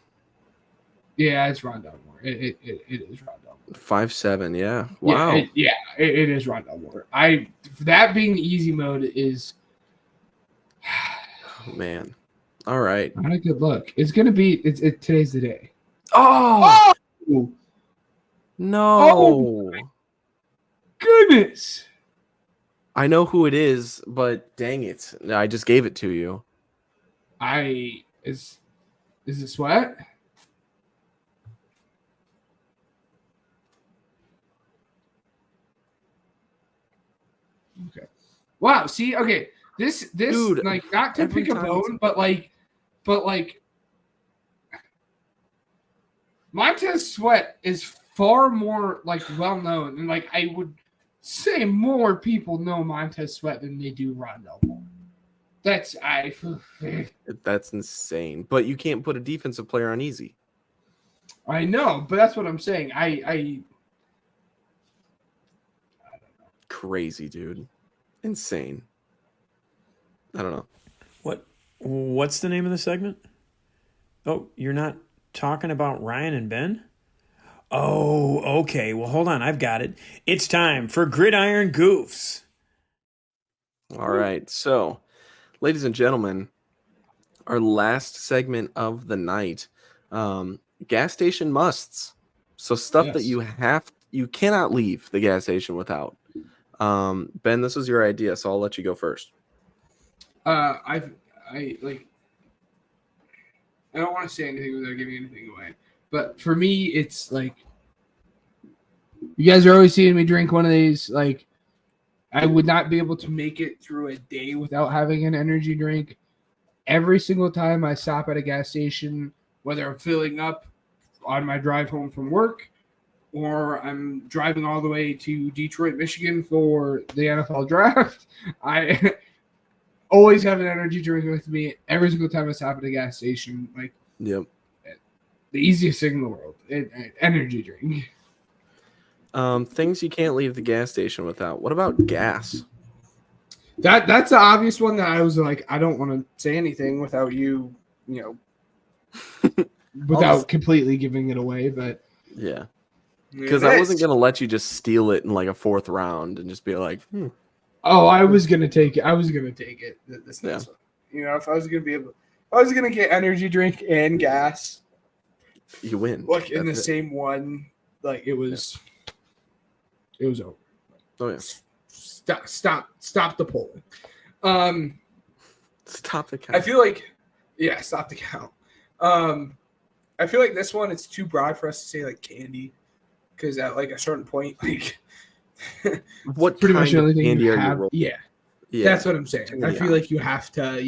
Yeah, it's Rondale Moore. It is Rondale Moore. 5'7". Yeah. Wow. It is Rondale Moore. That being the easy mode is Oh, man. All right. not a good look. It's gonna be. Today's the day. Oh, Oh no. goodness! I know who it is, but dang it. I just gave it to you. Is it Sweat? Okay. Wow. See. Okay. This Dude, like not to every pick a time bone, but Montez Sweat is far more like well known, and like I would say more people know Montez Sweat than they do Rondale Moore. That's insane. But you can't put a defensive player on easy. I know, but that's what I'm saying. I Crazy, dude. Insane. I don't know. What's the name of the segment? Oh, you're not talking about Ryan and Ben? Oh, okay. Well, hold on. I've got it. It's time for Gridiron Goofs. All right. So, ladies and gentlemen, our last segment of the night, gas station musts. So stuff that you cannot leave the gas station without. Ben, this was your idea, so I'll let you go first. I don't want to say anything without giving anything away. But for me, it's like you guys are always seeing me drink one of these. Like I would not be able to make it through a day without having an energy drink. Every single time I stop at a gas station, whether I'm filling up on my drive home from work or I'm driving all the way to Detroit, Michigan for the NFL draft, I always have an energy drink with me every single time I stop at a gas station. Like, yep, the easiest thing in the world, energy drink. Things you can't leave the gas station without. What about gas? That's the obvious one that I was like, I don't want to say anything without you, without completely giving it away. But yeah, because I wasn't gonna let you just steal it in like a fourth round and just be like, Oh, I was gonna take it. This next one. If I was gonna get energy drink and gas, you win. like in the same one, like it was over. Oh yeah. Stop the polling. Stop the count. I feel like, stop the count. I feel like this one it's too broad for us to say like candy, because at like a certain point, like what pretty much the only thing candy you are have. you Yeah, that's what I'm saying. I feel like you have to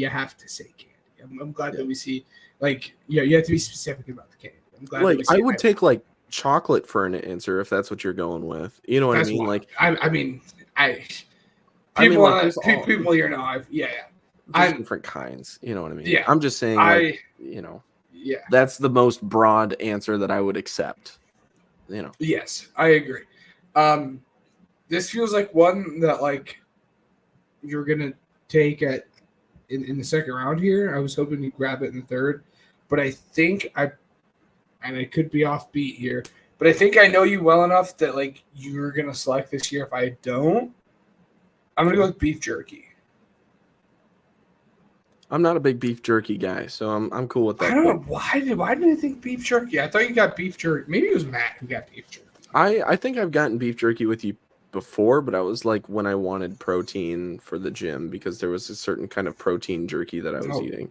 say candy. I'm glad that we see like you have to be specific about the candy. I'm glad. Like that we see I would take like chocolate for an answer if that's what you're going with. You know what I mean? Wild. Like people here know. There's different kinds. You know what I mean? Yeah. I'm just saying. Yeah. That's the most broad answer that I would accept. Yes, I agree. This feels like one that like you're gonna take in the second round here. I was hoping you'd grab it in the third, but I think I could be off beat here, but I think I know you well enough that like you're gonna select this year. If I don't, I'm gonna go with beef jerky. I'm not a big beef jerky guy, so I'm cool with that. I don't know why did I think beef jerky? I thought you got beef jerky. Maybe it was Matt who got beef jerky. I think I've gotten beef jerky with you before, but I was like when I wanted protein for the gym because there was a certain kind of protein jerky that I was eating.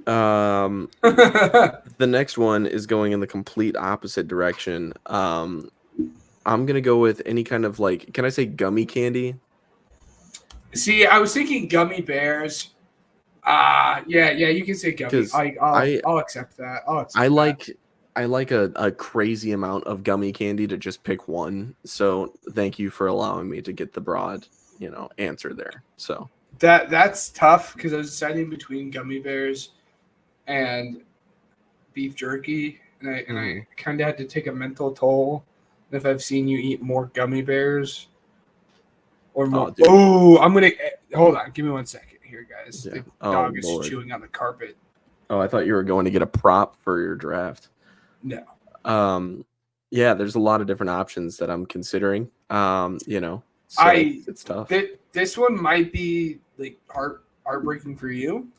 The next one is going in the complete opposite direction. I'm gonna go with any kind of like, can I say gummy candy? See, I was thinking gummy bears. Yeah, you can say gummy. 'Cause I'll accept that. I like a crazy amount of gummy candy to just pick one. So thank you for allowing me to get the broad, answer there. So that's tough because I was deciding between gummy bears and beef jerky, and I kind of had to take a mental toll if I've seen you eat more gummy bears or more. I'm gonna hold on. Give me 1 second here, guys. Yeah. The dog is Lord. chewing on the carpet. Oh, I thought you were going to get a prop for your draft. No. Yeah, there's a lot of different options that I'm considering. So it's tough. This one might be like heartbreaking for you.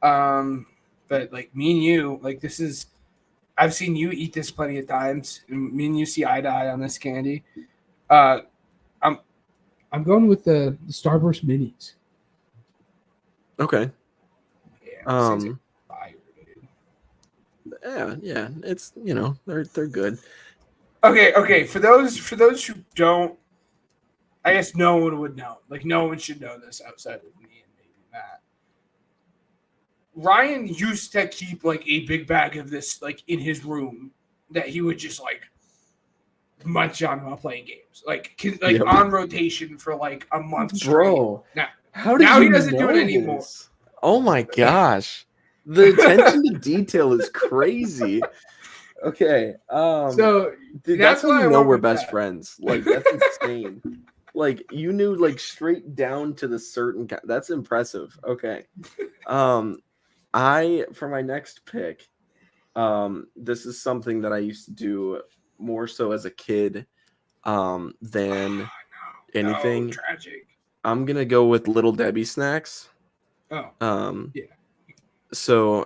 But like me and you, like this is, I've seen you eat this plenty of times, and me and you see eye to eye on this candy. I'm going with the Starburst minis. Okay. Yeah. Fire, dude. Yeah. It's they're good. Okay. For those who don't, I guess no one would know. Like no one should know this outside of me and maybe Matt. Ryan used to keep like a big bag of this like in his room that he would just like munch on while playing games, on rotation for like a month straight. Bro, Now he doesn't do it anymore. This? Oh my gosh, the attention to detail is crazy. Okay, so dude, that's how you know we're best that. friends. Like that's insane. Like you knew like straight down to the certain. That's impressive. Okay, for my next pick, this is something that I used to do more so as a kid than anything. Tragic. I'm gonna go with Little Debbie snacks. Yeah. So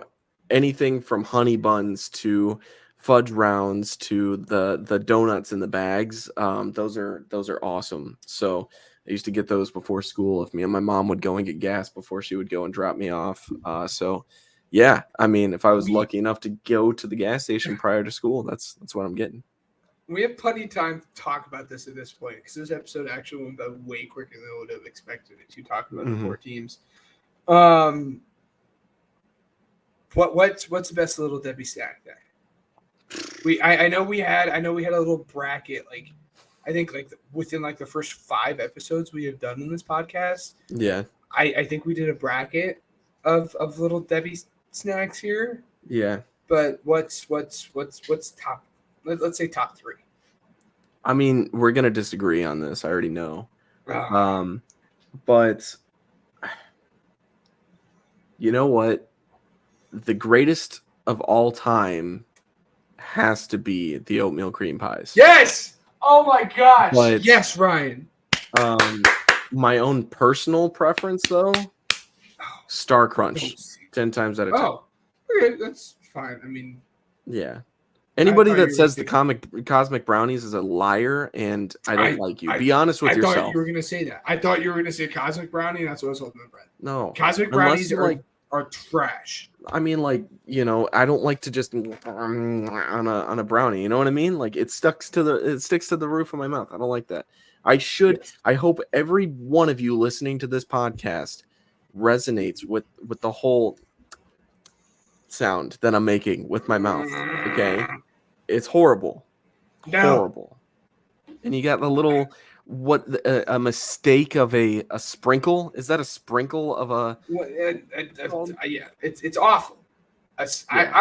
anything from honey buns to fudge rounds to the donuts in the bags, those are awesome. So I used to get those before school if me and my mom would go and get gas before she would go and drop me off. So yeah, I mean, if I was lucky enough to go to the gas station prior to school, that's what I'm getting. We have plenty of time to talk about this at this point because this episode actually went by way quicker than I would have expected it to talk about the four teams. What's the best Little Debbie snack there? I know we had a little bracket, like I think like within like the first 5 episodes we have done in this podcast. Yeah. I think we did a bracket of Little Debbie snacks here. Yeah. But what's top? Let's say top 3. I mean, we're gonna disagree on this. I already know. But you know what? The greatest of all time has to be the oatmeal cream pies. Yes! Oh my gosh! But, yes, Ryan. My own personal preference, though, Star Crunch. 10 times out of 10. Oh, okay, that's fine. I mean, yeah. Anybody that says the cosmic brownies is a liar, and I don't like you. Be honest with yourself. I thought you were going to say that. I thought you were going to say cosmic brownie, and that's what I was hoping to read. No. Cosmic brownies are trash. I mean, like, I don't like to just on a brownie. You know what I mean? Like, it sticks to the roof of my mouth. I don't like that. I hope every one of you listening to this podcast resonates with the whole sound that I'm making with my mouth. Okay, it's horrible. No. Horrible. And you got the little a mistake of a sprinkle. Is that a sprinkle of a? Yeah, it's awful. I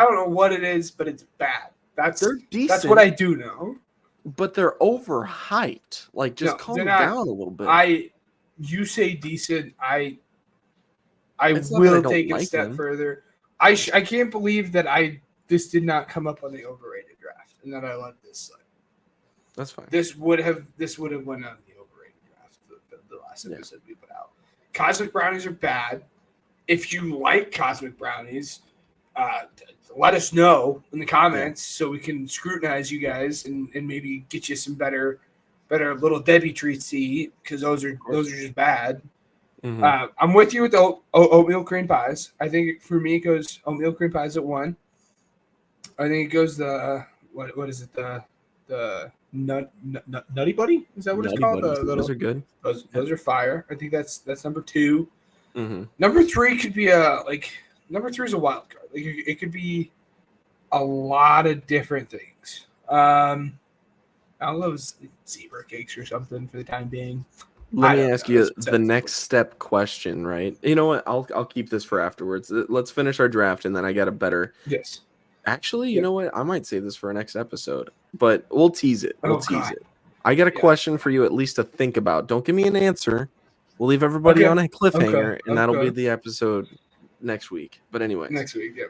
don't know what it is, but it's bad. They're decent. That's what I do know. But they're overhyped. Like, just calm down a little bit. You say decent. I will take a step further. I can't believe that this did not come up on the overrated draft, and that I let this slide. That's fine. This would have went on the overrated draft. The last episode we put out. Cosmic brownies are bad. If you like cosmic brownies, let us know in the comments so we can scrutinize you guys and maybe get you some better Little Debbie treats to eat because those are just bad. I'm with you with the oatmeal cream pies. I think for me it goes oatmeal cream pies at 1. I think it goes the what is it, the Nutty Buddy? Is that what Nutty it's called? Buddies. The little, Those are good. Those are fire. I think that's number 2. Mm-hmm. Number 3 could be number 3 is a wild card. Like it could be a lot of different things. I love zebra cakes or something for the time being. Let me ask you the next step question, right? You know what? I'll keep this for afterwards. Let's finish our draft, and then I got a better. Yes. Actually, you know what? I might save this for our next episode, but we'll tease it. We'll tease it. I got a question for you, at least to think about. Don't give me an answer. We'll leave everybody on a cliffhanger, and that'll be the episode next week. But anyways, next week, yeah.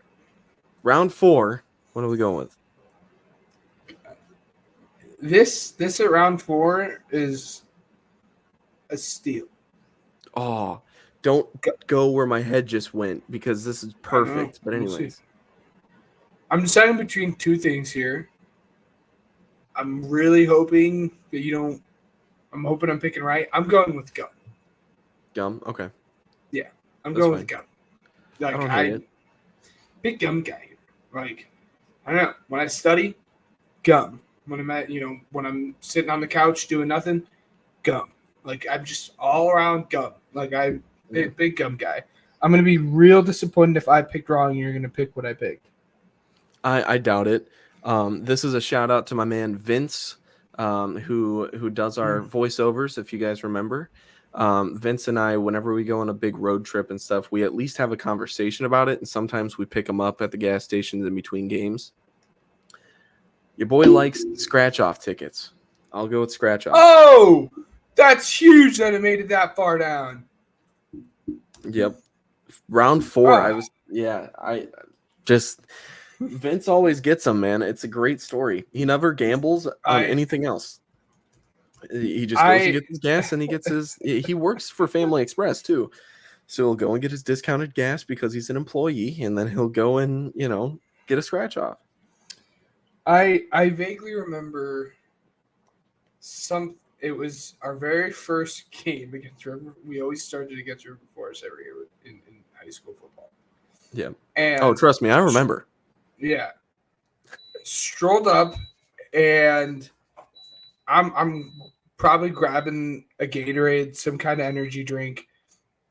Round 4. What are we going with? This at round 4 is a steal. Oh, don't go where my head just went because this is perfect. But anyways, I'm deciding between 2 things here. I'm really hoping that you don't. I'm hoping I'm picking right. I'm going with gum. Gum, okay. Yeah, I'm That's going fine. with gum. Like I don't hate it. Big gum guy here. Like I don't know. When I study, gum. When I'm when I'm sitting on the couch doing nothing, gum. Like I'm just all around gum. Like I'm big gum guy. I'm gonna be real disappointed if I picked wrong and you're gonna pick what I picked. I doubt it. This is a shout out to my man Vince, who does our voiceovers. If you guys remember, Vince and I, whenever we go on a big road trip and stuff, we at least have a conversation about it. And sometimes we pick them up at the gas stations in between games. Your boy likes scratch off tickets. I'll go with scratch off. Oh, that's huge that it made it that far down. Yep. Round 4. Vince always gets them, man. It's a great story. He never gambles on anything else. He just goes and gets his gas, and he works for Family Express too. So he'll go and get his discounted gas because he's an employee, and then he'll go and, get a scratch off. I vaguely remember it was our very first game against River. We always started against River Forest every year in high school football. Yeah. And trust me, I remember. Yeah. Strolled up, and I'm probably grabbing a Gatorade, some kind of energy drink.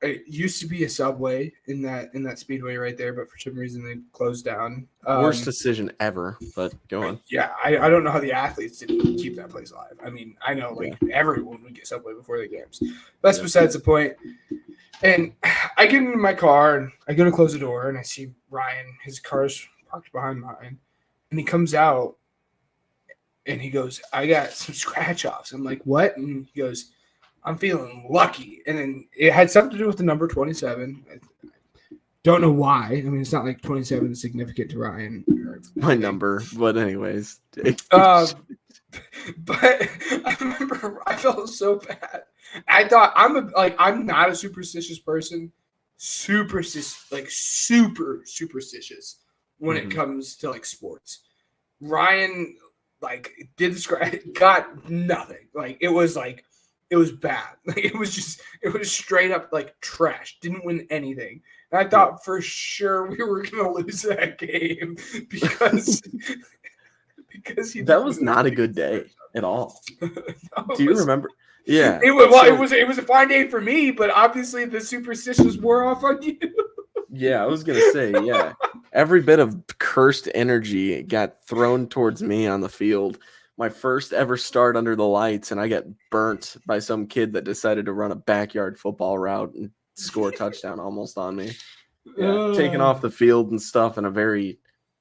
It used to be a Subway in that speedway right there, but for some reason they closed down. Worst decision ever, but go on. Yeah, I don't know how the athletes didn't keep that place alive. I mean, I know everyone would get Subway before the games. That's besides the point. And I get into my car and I go to close the door and I see Ryan. His car's parked behind mine, and he comes out and he goes, "I got some scratch offs." I'm like, "What?" And he goes, "I'm feeling lucky." And then it had something to do with the number 27. I don't know why. I mean, it's not like 27 is significant to Ryan. My number, but anyways. But I remember I felt so bad. I thought I'm not a superstitious person. Super superstitious when it comes to sports. Ryan did the got nothing. It was bad. It was straight up trash. Didn't win anything. And I thought for sure we were gonna lose that game because that was not a good day at all. Do you remember? Yeah. It was a fine day for me, but obviously the superstitions wore off on you. Yeah, I was gonna say, yeah. Every bit of cursed energy got thrown towards me on the field. My first ever start under the lights, and I got burnt by some kid that decided to run a backyard football route and score a touchdown almost on me. Yeah, taken off the field and stuff in a very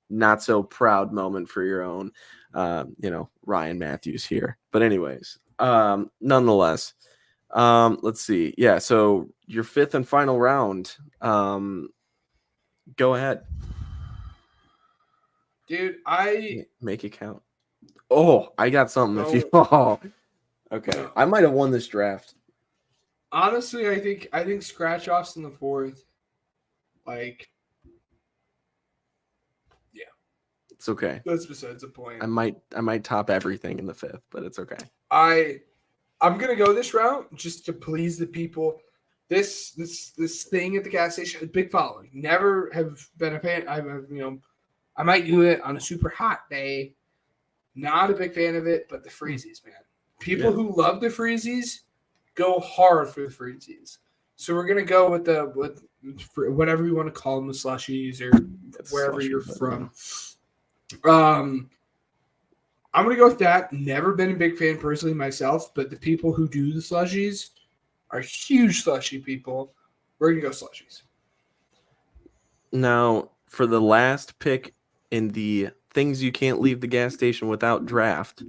not so proud moment for your own, Ryan Matthews here. But anyways, nonetheless, let's see. Yeah, so your 5th and final round. Go ahead. Dude, make it count. Oh, I got something. No. If you okay. No. I might have won this draft. Honestly, I think scratch offs in the 4th. Yeah. It's okay. That's besides the point. I might top everything in the 5th, but it's okay. I'm gonna go this route just to please the people. this thing at the gas station, big following. Never have been a fan. I might do it on a super hot day. Not a big fan of it, but the freezies, man. People who love the freezies go hard for the freezies. So we're gonna go with whatever you want to call them, the slushies or wherever you're from. I'm gonna go with that. Never been a big fan personally myself, but the people who do the slushies are huge slushy people. We're gonna go slushies. Now, for the last pick in the things you can't leave the gas station without draft,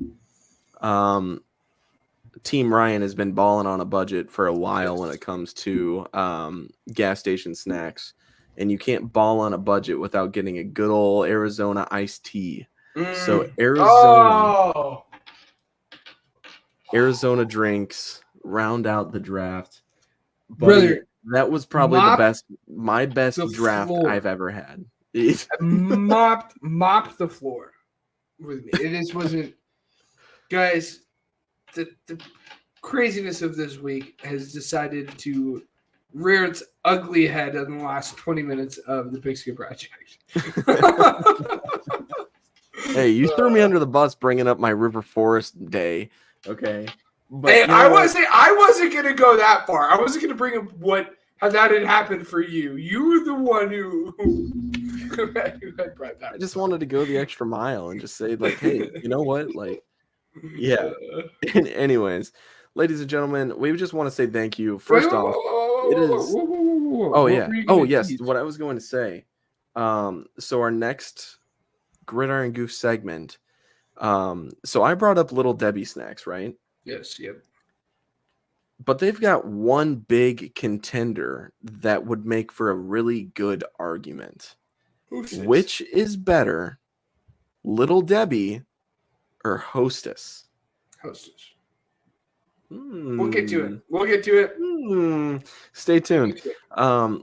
Team Ryan has been balling on a budget for a while when it comes to gas station snacks. And you can't ball on a budget without getting a good old Arizona iced tea. So Arizona drinks round out the draft. Buddy, that was probably my best draft I've ever had. mopped the floor with me. It wasn't, guys. The craziness of this week has decided to rear its ugly head in the last 20 minutes of the Pigskin Project. Hey, you threw me under the bus bringing up my River Forest day, okay? But hey, I wasn't gonna go that far. I wasn't gonna bring up how that had happened for you. You were the one who had brought that. I just wanted to go the extra mile and just say, like, hey, you know what? Like, yeah. Anyways, ladies and gentlemen, we just want to say thank you. First off, it is. Oh yeah. Oh yes. What I was going to say. So our next Gridiron Goof segment. So I brought up Little Debbie snacks, right? Yes. Yep. But they've got one big contender that would make for a really good argument. Which is better, Little Debbie or Hostess? Hostess. We'll get to it. Stay tuned.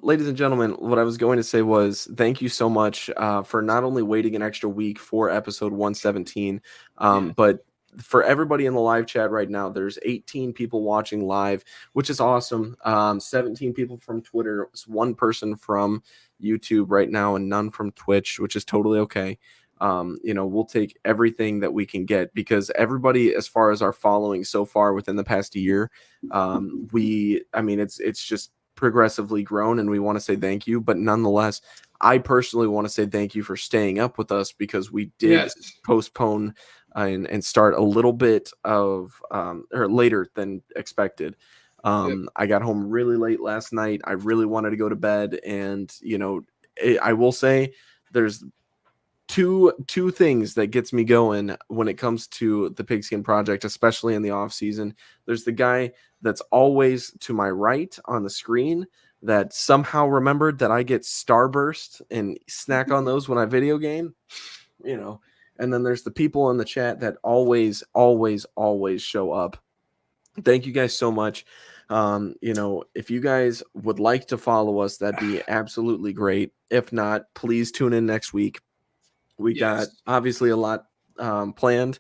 Ladies and gentlemen, what I was going to say was thank you so much for not only waiting an extra week for episode 117, but for everybody in the live chat right now, there's 18 people watching live, which is awesome. 17 people from Twitter, one person from YouTube right now, and none from Twitch, which is totally okay. We'll take everything that we can get because everybody, as far as our following so far within the past year, it's just progressively grown, and we want to say thank you. But nonetheless, I personally want to say thank you for staying up with us because we did postpone and start a little bit of or later than expected. I got home really late last night. I really wanted to go to bed, and I will say there's two things that gets me going when it comes to the Pigskin Project, especially in the off season. There's the guy that's always to my right on the screen that somehow remembered that I get Starburst and snack on those when I video game, and then there's the people in the chat that always show up. Thank you guys so much. If you guys would like to follow us, that'd be absolutely great. If not, please tune in next week. We got obviously a lot planned.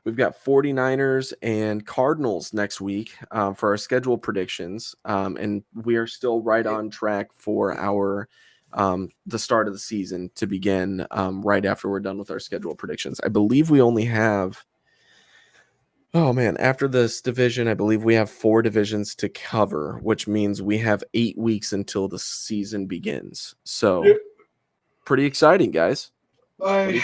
We've got 49ers and Cardinals next week for our schedule predictions. And we are still right on track for our the start of the season to begin right after we're done with our schedule predictions. I believe we only have after this division, I believe we have 4 divisions to cover, which means we have 8 weeks until the season begins. So pretty exciting, guys. I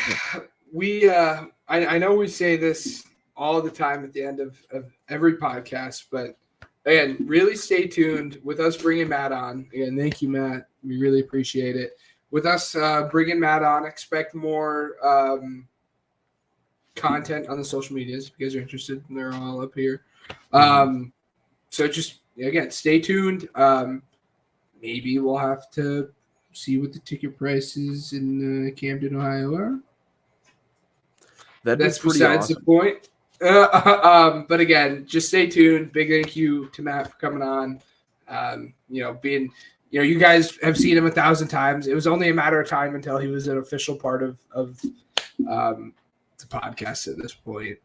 know we say this all the time at the end of every podcast, but again, really stay tuned with us bringing Matt on. Again, thank you, Matt. We really appreciate it. With us bringing Matt on, expect more content on the social medias. If you guys are interested, they're all up here. So just, again, stay tuned. Maybe we'll have to see what the ticket prices in Camden, Ohio are. That's besides awesome. The point. But again, just stay tuned. Big thank you to Matt for coming on. You guys have seen him 1,000 times. It was only a matter of time until he was an official part of the podcast at this point.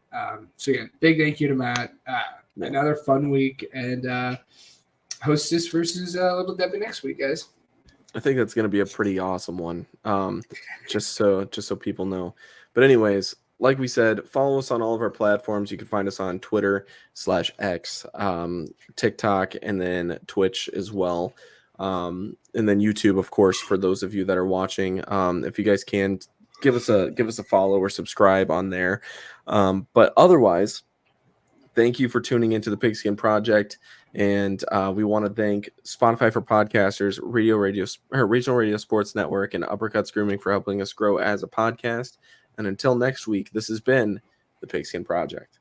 So again, big thank you to Matt. Another fun week, and Hostess versus Little Debbie next week, guys. I think that's going to be a pretty awesome one. Just so people know. But anyways, like we said, follow us on all of our platforms. You can find us on Twitter/X, TikTok, and then Twitch as well. And then YouTube, of course, for those of you that are watching. If you guys can give us a follow or subscribe on there. But otherwise, thank you for tuning into the Pigskin Project. And we want to thank Spotify for Podcasters, Regional Radio Sports Network, and Uppercuts Grooming for helping us grow as a podcast. And until next week, this has been the Pigskin Project.